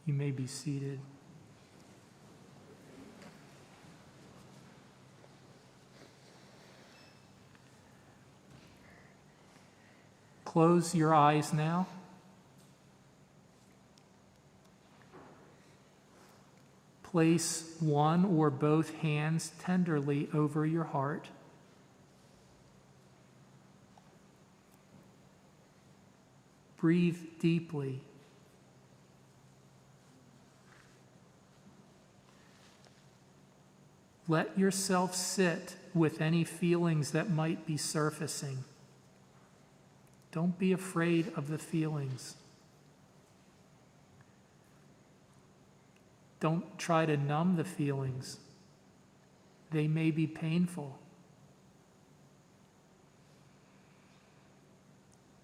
You may be seated. Close your eyes now. Place one or both hands tenderly over your heart. Breathe deeply. Let yourself sit with any feelings that might be surfacing. Don't be afraid of the feelings. Don't try to numb the feelings. They may be painful.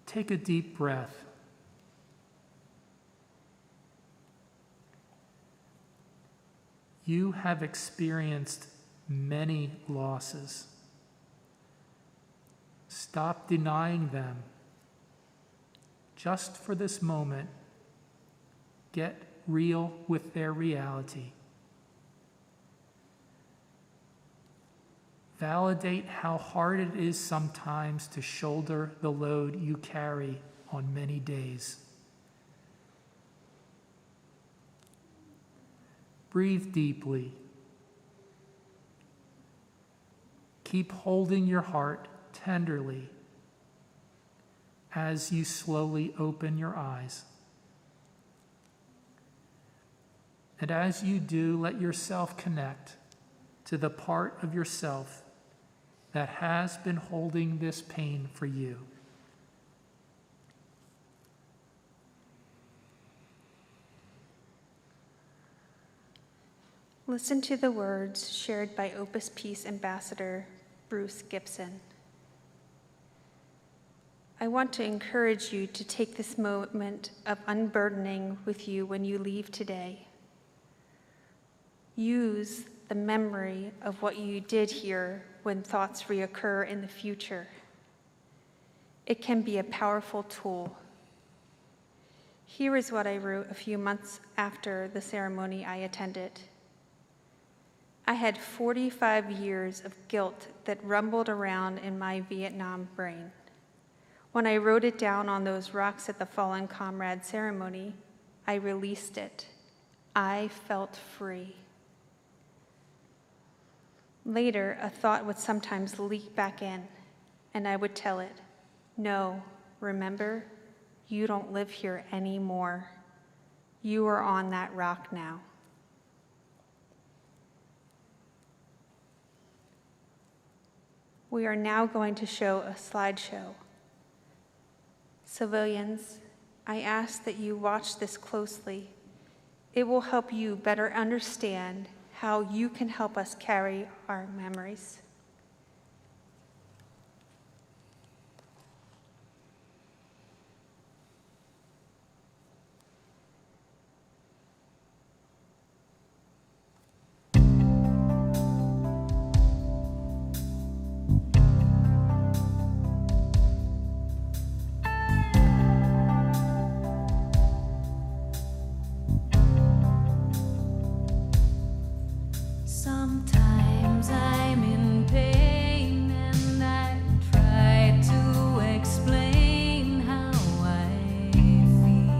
Take a deep breath. You have experienced many losses. Stop denying them. Just for this moment, get real with their reality. Validate how hard it is sometimes to shoulder the load you carry on many days. Breathe deeply. Keep holding your heart tenderly as you slowly open your eyes. And as you do, let yourself connect to the part of yourself that has been holding this pain for you. Listen to the words shared by Opus Peace Ambassador Bruce Gibson. I want to encourage you to take this moment of unburdening with you when you leave today. Use the memory of what you did here when thoughts reoccur in the future. It can be a powerful tool. Here is what I wrote a few months after the ceremony I attended. I had 45 years of guilt that rumbled around in my Vietnam brain. When I wrote it down on those rocks at the Fallen Comrade ceremony, I released it. I felt free. Later, a thought would sometimes leak back in, and I would tell it, no, remember, You don't live here anymore. You are on that rock now. We are now going to show a slideshow. Civilians, I ask that you watch this closely. It will help you better understand how you can help us carry our memories. Sometimes I'm in pain and I try to explain how I feel.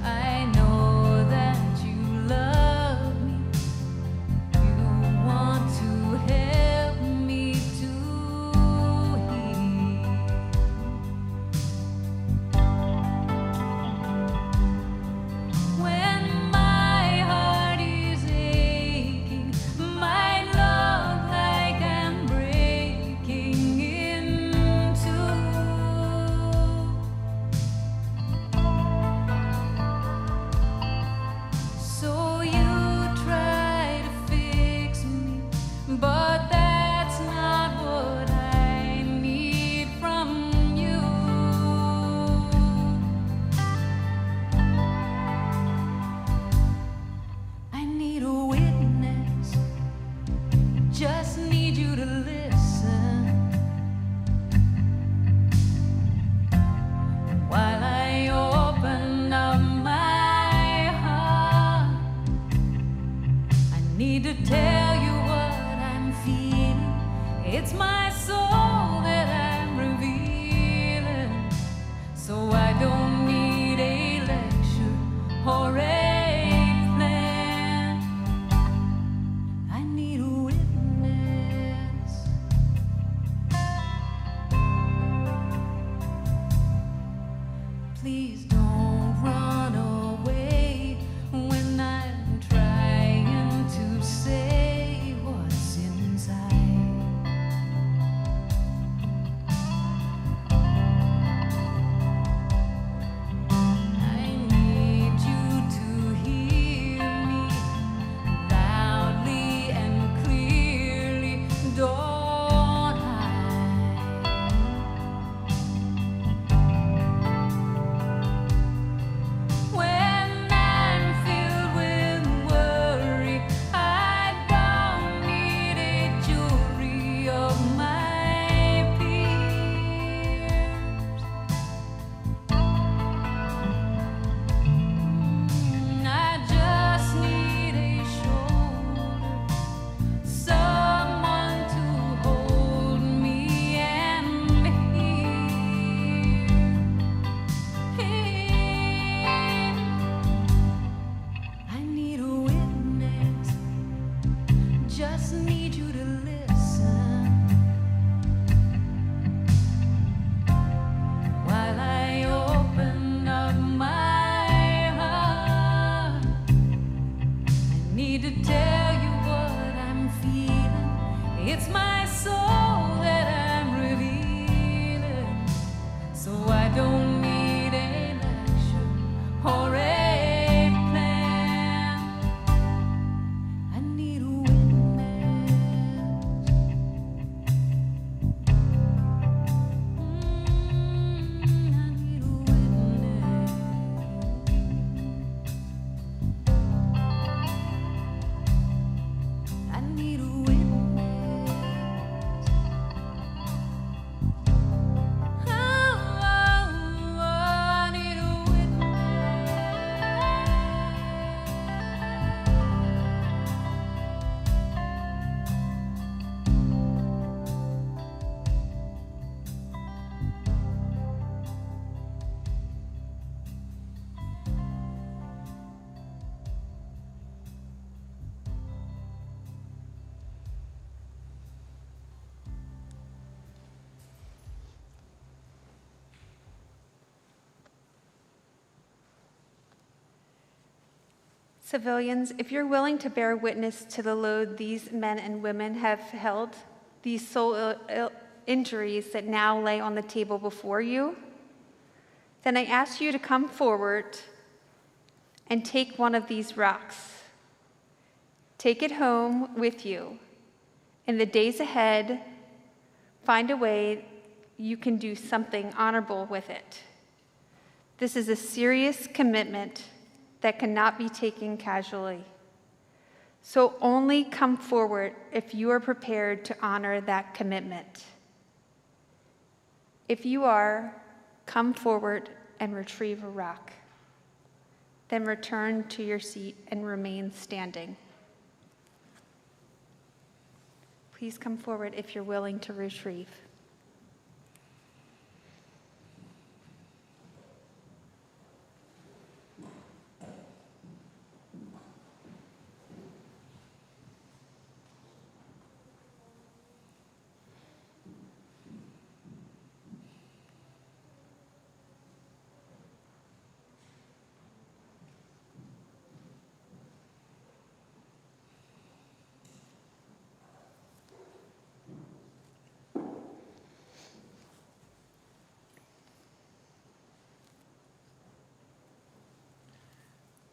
I know that you love me. You want to help me to heal. When my heart is aching, my love like I'm breaking in two. So you try to fix me, but that's not what I need from you. I need a witness, just need you to listen while I open up my heart. I need to tell you what I'm feeling. It's my soul that I'm revealing, so I don't need a lecture or a plan. I need a witness. Please don't run away when I'm trying to say what's inside. I need you to hear me loudly and clearly. Don't hide. When I'm filled with worry, I don't need a jury of my peers. I just need a shoulder, someone to hold me and hear. I need a witness, just need you to listen while I open up my heart. I need to tell you what I'm feeling. It's my soul that I'm revealing, so I don't need a lecture or a plan. I need a witness. I need a witness. I need a witness. Oh, oh, Civilians, if you're willing to bear witness to the load these men and women have held, these soul injuries that now lay on the table before you, then I ask you to come forward and take one of these rocks. Take it home with you. In the days ahead, find a way you can do something honorable with it. This is a serious commitment that cannot be taken casually. So only come forward if you are prepared to honor that commitment. If you are, come forward and retrieve a rock. Then return to your seat and remain standing. Please come forward if you're willing to retrieve.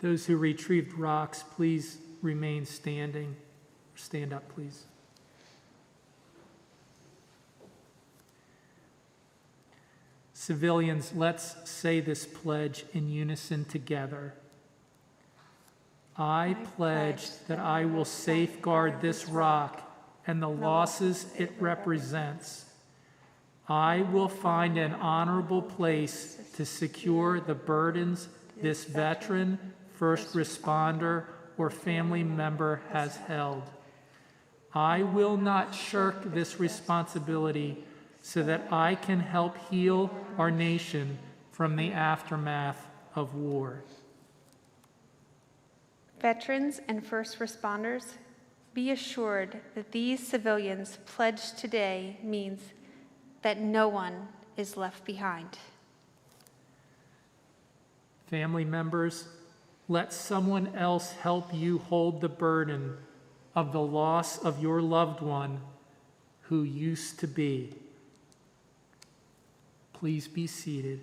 Those who retrieved rocks, please remain standing. Stand up, please. Civilians, let's say this pledge in unison together. I pledge that I will safeguard this rock and the losses it represents. I will find an honorable place to secure the burdens this veteran, first responder, or family member has held. I will not shirk this responsibility so that I can help heal our nation from the aftermath of war. Veterans and first responders, be assured that these civilians pledged today means that no one is left behind. Family members, let someone else help you hold the burden of the loss of your loved one who used to be. Please be seated.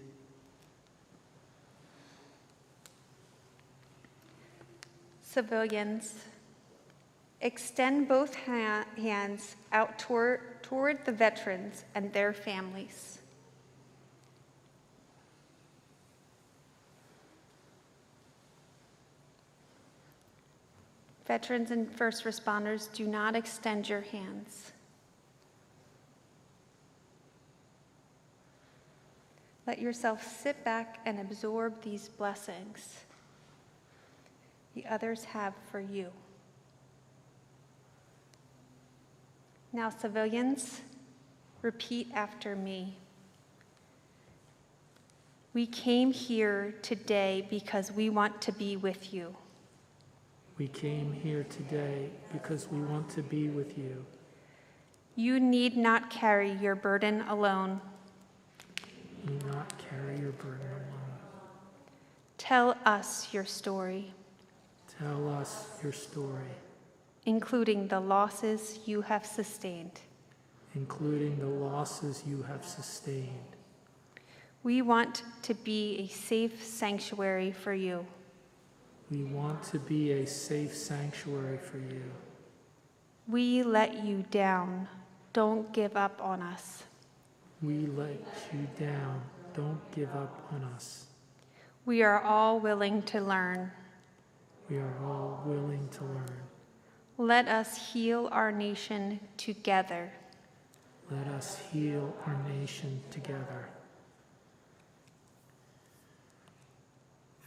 Civilians, extend both hands out toward the veterans and their families. Veterans and first responders, do not extend your hands. Let yourself sit back and absorb these blessings the others have for you. Now, civilians, repeat after me. We came here today because we want to be with you. We came here today because we want to be with you. You need not carry your burden alone. You need not carry your burden alone. Tell us your story. Tell us your story. Including the losses you have sustained. Including the losses you have sustained. We want to be a safe sanctuary for you. We want to be a safe sanctuary for you. We let you down. Don't give up on us. We let you down. Don't give up on us. We are all willing to learn. We are all willing to learn. Let us heal our nation together. Let us heal our nation together.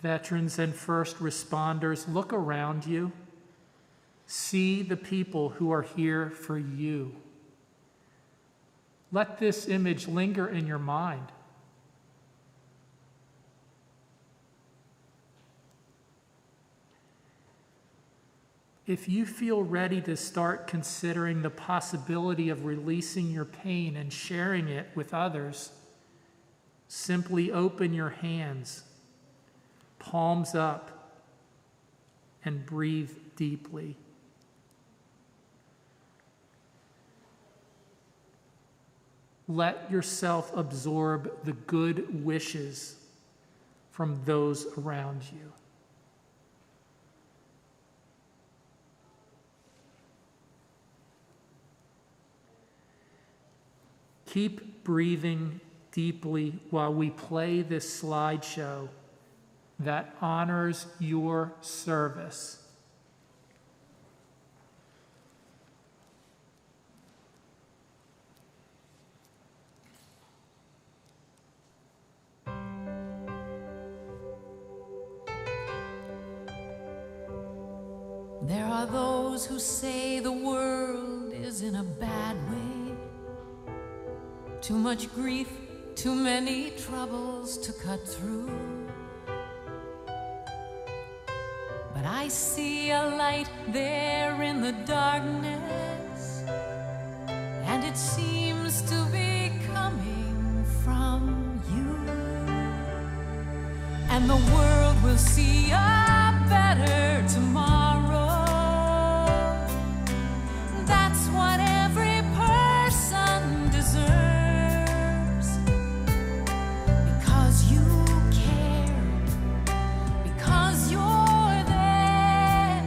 Veterans and first responders, look around you. See the people who are here for you. Let this image linger in your mind. If you feel ready to start considering the possibility of releasing your pain and sharing it with others, simply open your hands, palms up, and breathe deeply. Let yourself absorb the good wishes from those around you. Keep breathing deeply while we play this slideshow that honors your service. There are those who say the world is in a bad way. Too much grief, too many troubles to cut through. But I see a light there in the darkness, and it seems to be coming from you. And the world will see a better tomorrow. That's what every person deserves. Because you care, because you're there,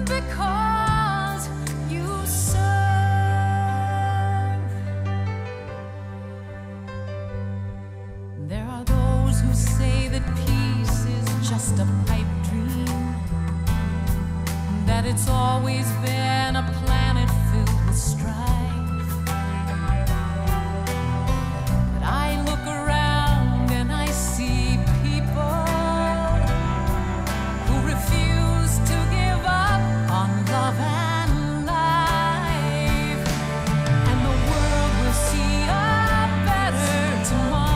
because you serve. There are those who say that peace is just a pipe dream, that it's always been a planet filled with strife. But I look around and I see people who refuse to give up on love and life. And the world will see a better tomorrow.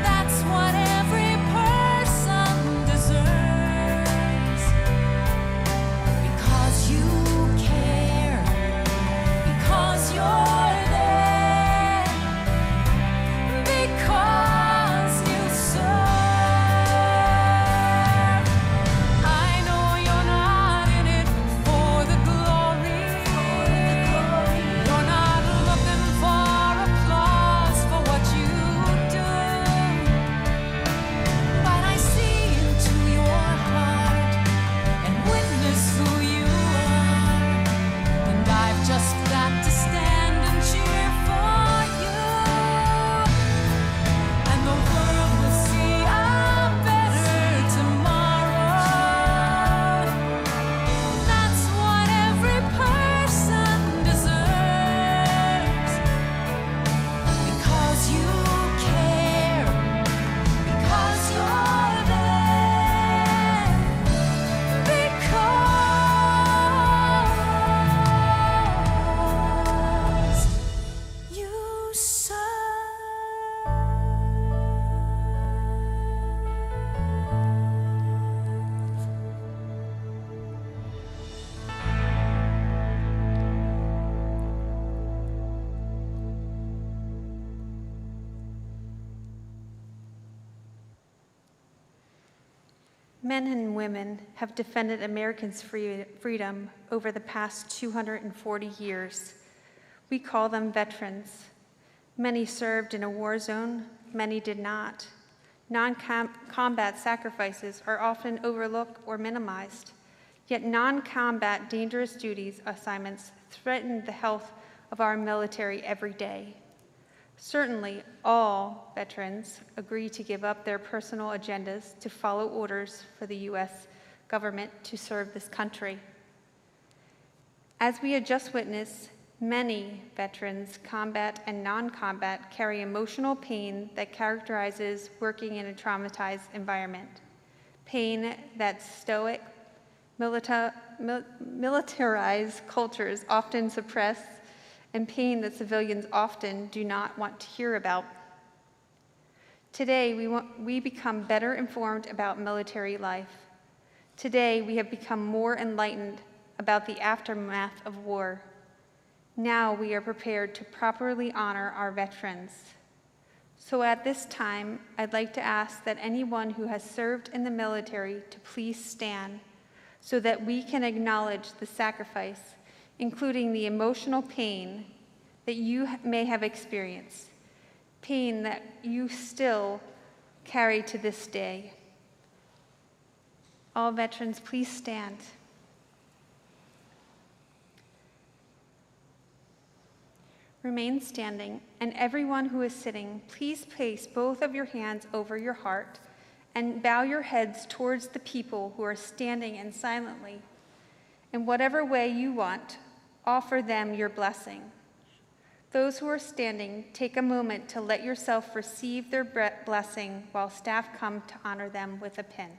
That's what every person deserves. Because you care, because you're there, because you serve. I know you're not in it for the glory. You're not looking for applause for what you do. But I see into your heart and witness who you are. And I've just got to stand and cheer for you. And the world will see a better tomorrow. That's what every person deserves. Because you care, because you're there, because you serve. Men and women have defended Americans' freedom over the past 240 years. We call them veterans. Many served in a war zone, many did not. Non-combat sacrifices are often overlooked or minimized, yet non-combat dangerous duties assignments threaten the health of our military every day. Certainly, all veterans agree to give up their personal agendas to follow orders for the U.S. government to serve this country. As we have just witnessed, many veterans, combat and non-combat, carry emotional pain that characterizes working in a traumatized environment. Pain that stoic, militarized cultures often suppress, and pain that civilians often do not want to hear about. Today, we become better informed about military life. Today, we have become more enlightened about the aftermath of war. Now we are prepared to properly honor our veterans. So at this time, I'd like to ask that anyone who has served in the military to please stand so that we can acknowledge the sacrifice, including the emotional pain that you may have experienced, pain that you still carry to this day. All veterans, please stand. Remain standing, and everyone who is sitting, please place both of your hands over your heart and bow your heads towards the people who are standing and silently. In whatever way you want, offer them your blessing. Those who are standing, take a moment to let yourself receive their blessing while staff come to honor them with a pin.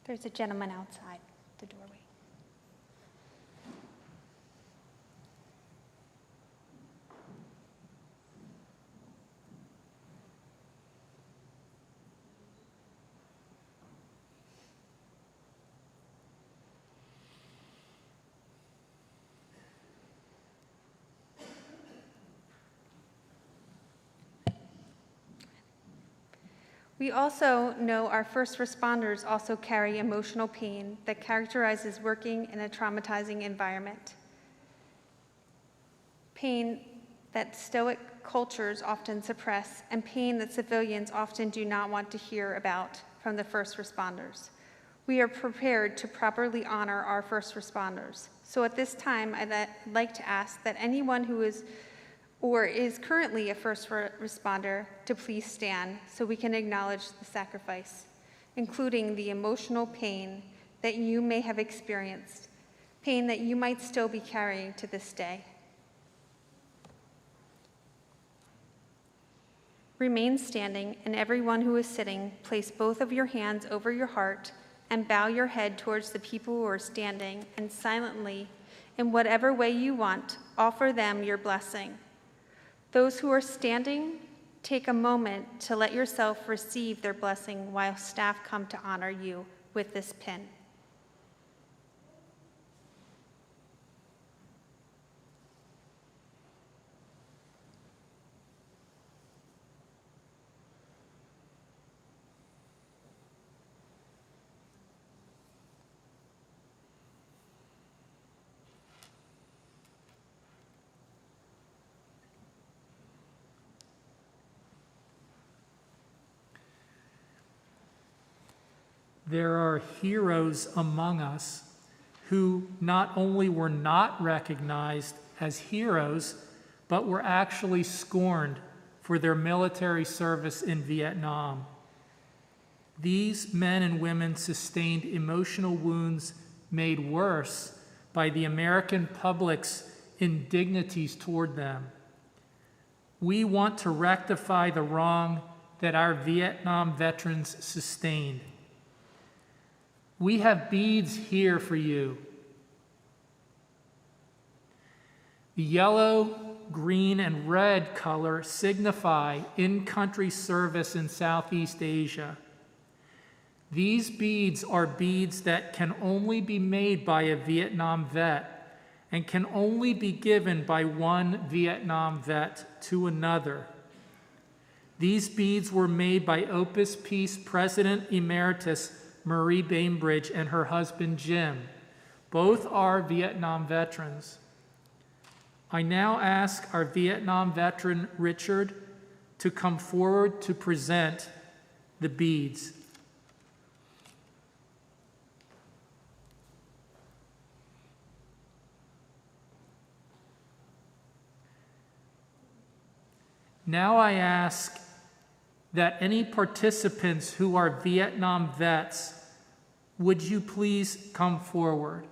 There's a gentleman outside the doorway. We also know our first responders also carry emotional pain that characterizes working in a traumatizing environment. Pain that stoic cultures often suppress, and pain that civilians often do not want to hear about from the first responders. We are prepared to properly honor our first responders. So at this time, I'd like to ask that anyone who is or is currently a first responder to please stand so we can acknowledge the sacrifice, including the emotional pain that you may have experienced, pain that you might still be carrying to this day. Remain standing, and everyone who is sitting, place both of your hands over your heart and bow your head towards the people who are standing, and silently, in whatever way you want, offer them your blessing. Those who are standing, take a moment to let yourself receive their blessing while staff come to honor you with this pin. There are heroes among us who not only were not recognized as heroes, but were actually scorned for their military service in Vietnam. These men and women sustained emotional wounds made worse by the American public's indignities toward them. We want to rectify the wrong that our Vietnam veterans sustained. We have beads here for you. The yellow, green, and red color signify in-country service in Southeast Asia. These beads are beads that can only be made by a Vietnam vet and can only be given by one Vietnam vet to another. These beads were made by Opus Peace President Emeritus Marie Bainbridge and her husband Jim. Both are Vietnam veterans. I now ask our Vietnam veteran Richard to come forward to present the beads. Now I ask that any participants who are Vietnam vets, would you please come forward?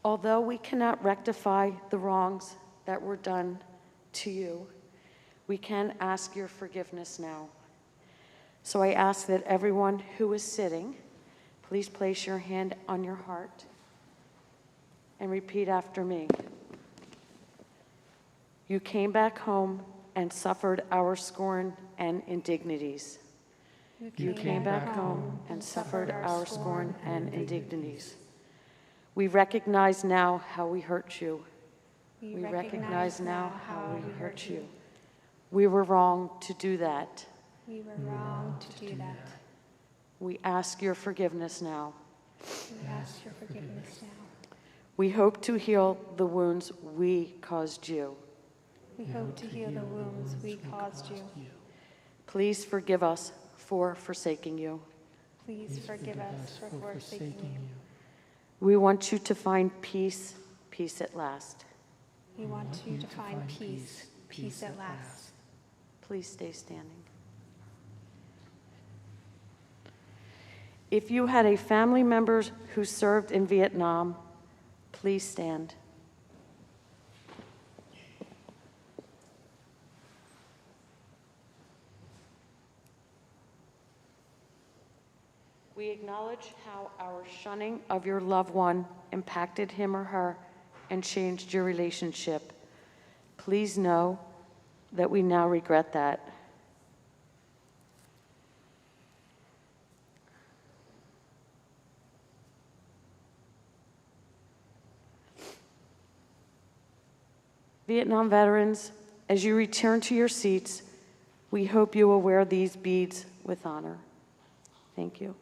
Although we cannot rectify the wrongs that were done to you, we can ask your forgiveness now. So I ask that everyone who is sitting, please place your hand on your heart and repeat after me. You came back home and suffered our scorn and indignities. You came back home and suffered our scorn and indignities. We recognize now how we hurt you. We recognize now how we hurt you. We were wrong to do that. We were wrong to do that. We ask your forgiveness now. We ask your forgiveness now. We hope to heal the wounds we caused you. We hope to heal the wounds we caused you. Please forgive us for forsaking you. Please forgive us for forsaking you. We want you to find peace, peace at last. We want you to find peace, peace at last. Please stay standing. If you had a family member who served in Vietnam, please stand. We acknowledge how our shunning of your loved one impacted him or her and changed your relationship. Please know that we now regret that. Vietnam veterans, as you return to your seats, we hope you will wear these beads with honor. Thank you.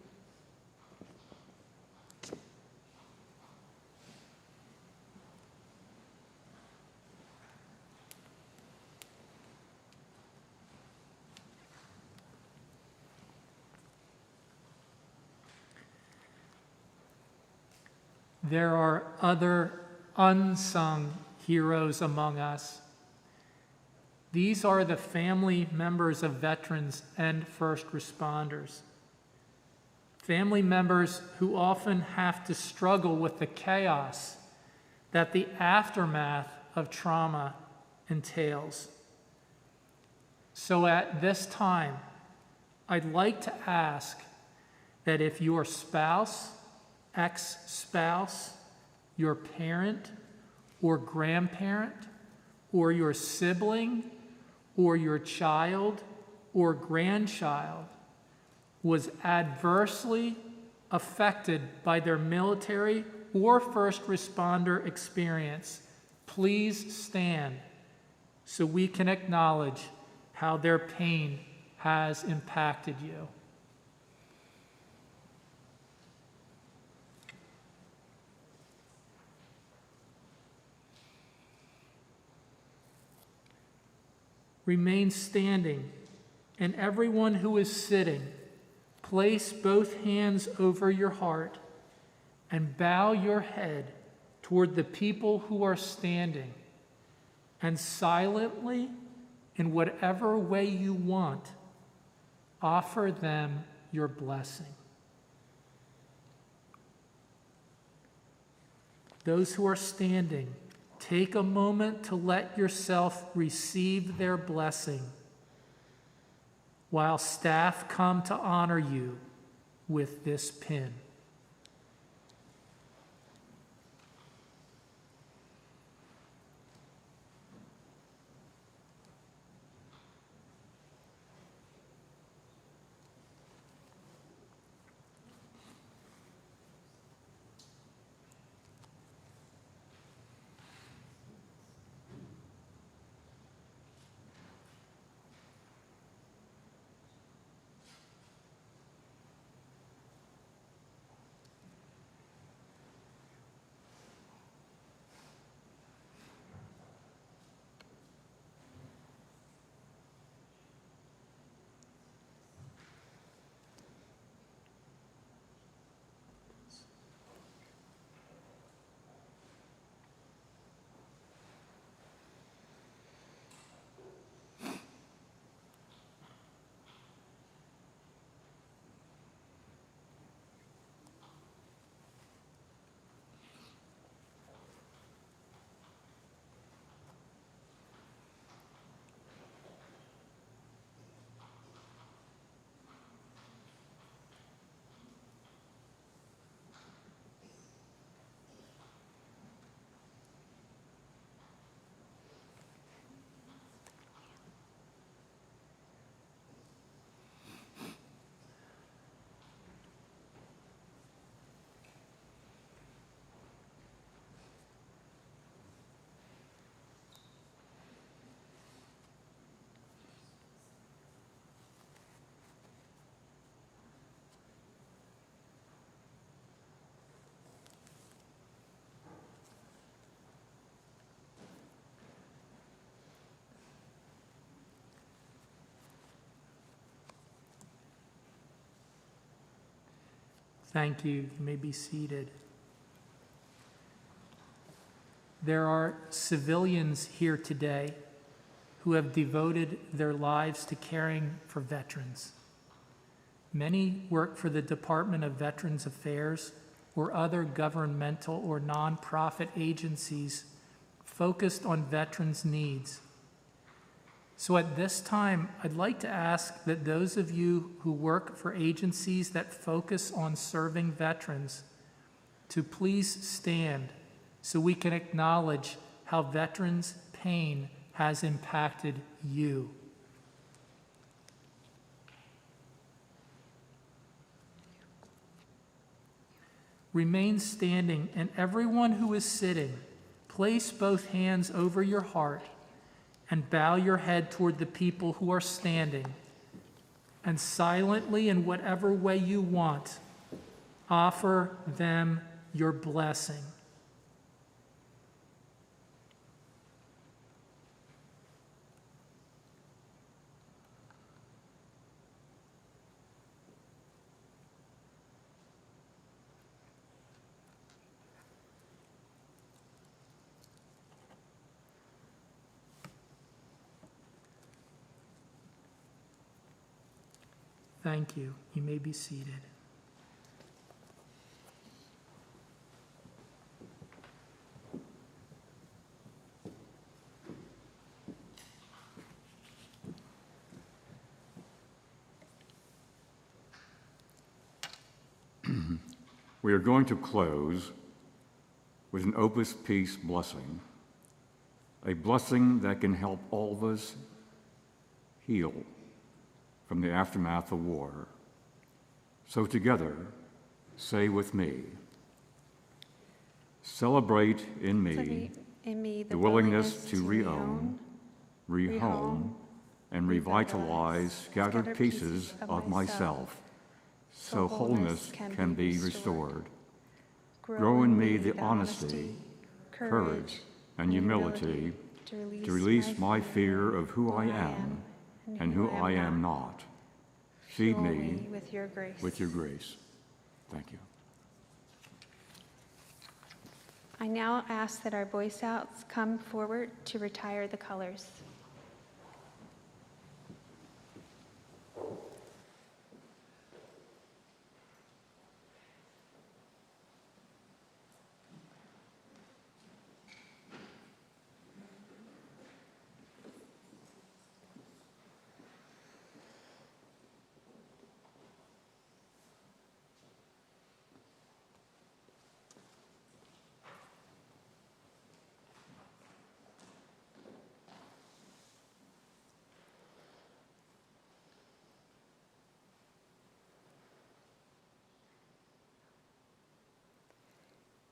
There are other unsung heroes among us. These are the family members of veterans and first responders. Family members who often have to struggle with the chaos that the aftermath of trauma entails. So at this time, I'd like to ask that if your spouse, ex-spouse, your parent or grandparent, or your sibling, or your child or grandchild was adversely affected by their military or first responder experience, please stand so we can acknowledge how their pain has impacted you. Remain standing, and everyone who is sitting, place both hands over your heart and bow your head toward the people who are standing, and silently, in whatever way you want, offer them your blessing. Those who are standing, take a moment to let yourself receive their blessing while staff come to honor you with this pin. Thank you. You may be seated. There are civilians here today who have devoted their lives to caring for veterans. Many work for the Department of Veterans Affairs or other governmental or nonprofit agencies focused on veterans' needs. So at this time, I'd like to ask that those of you who work for agencies that focus on serving veterans to please stand so we can acknowledge how veterans' pain has impacted you. Remain standing, and everyone who is sitting, place both hands over your heart and bow your head toward the people who are standing, and silently, in whatever way you want, offer them your blessing. Thank you. You may be seated. We are going to close with an Opus Peace blessing, a blessing that can help all of us heal from the aftermath of war. So together, say with me, celebrate in me the willingness to reown, rehome, and revitalize scattered pieces of myself so wholeness can be restored. Grow in me the honesty, courage, and humility to release my fear of who I am and who I am not. Feed me with your grace. Thank you. I now ask that our Boy Scouts come forward to retire the colors.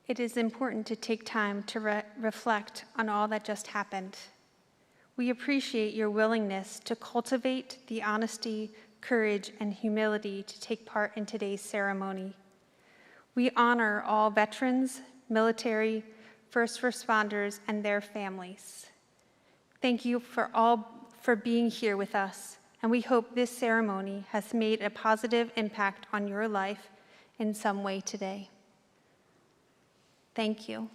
It is important to take time to reflect on all that just happened. We appreciate your willingness to cultivate the honesty, courage, and humility to take part in today's ceremony. We honor all veterans, military, first responders, and their families. Thank you for being here with us, and we hope this ceremony has made a positive impact on your life in some way today. Thank you.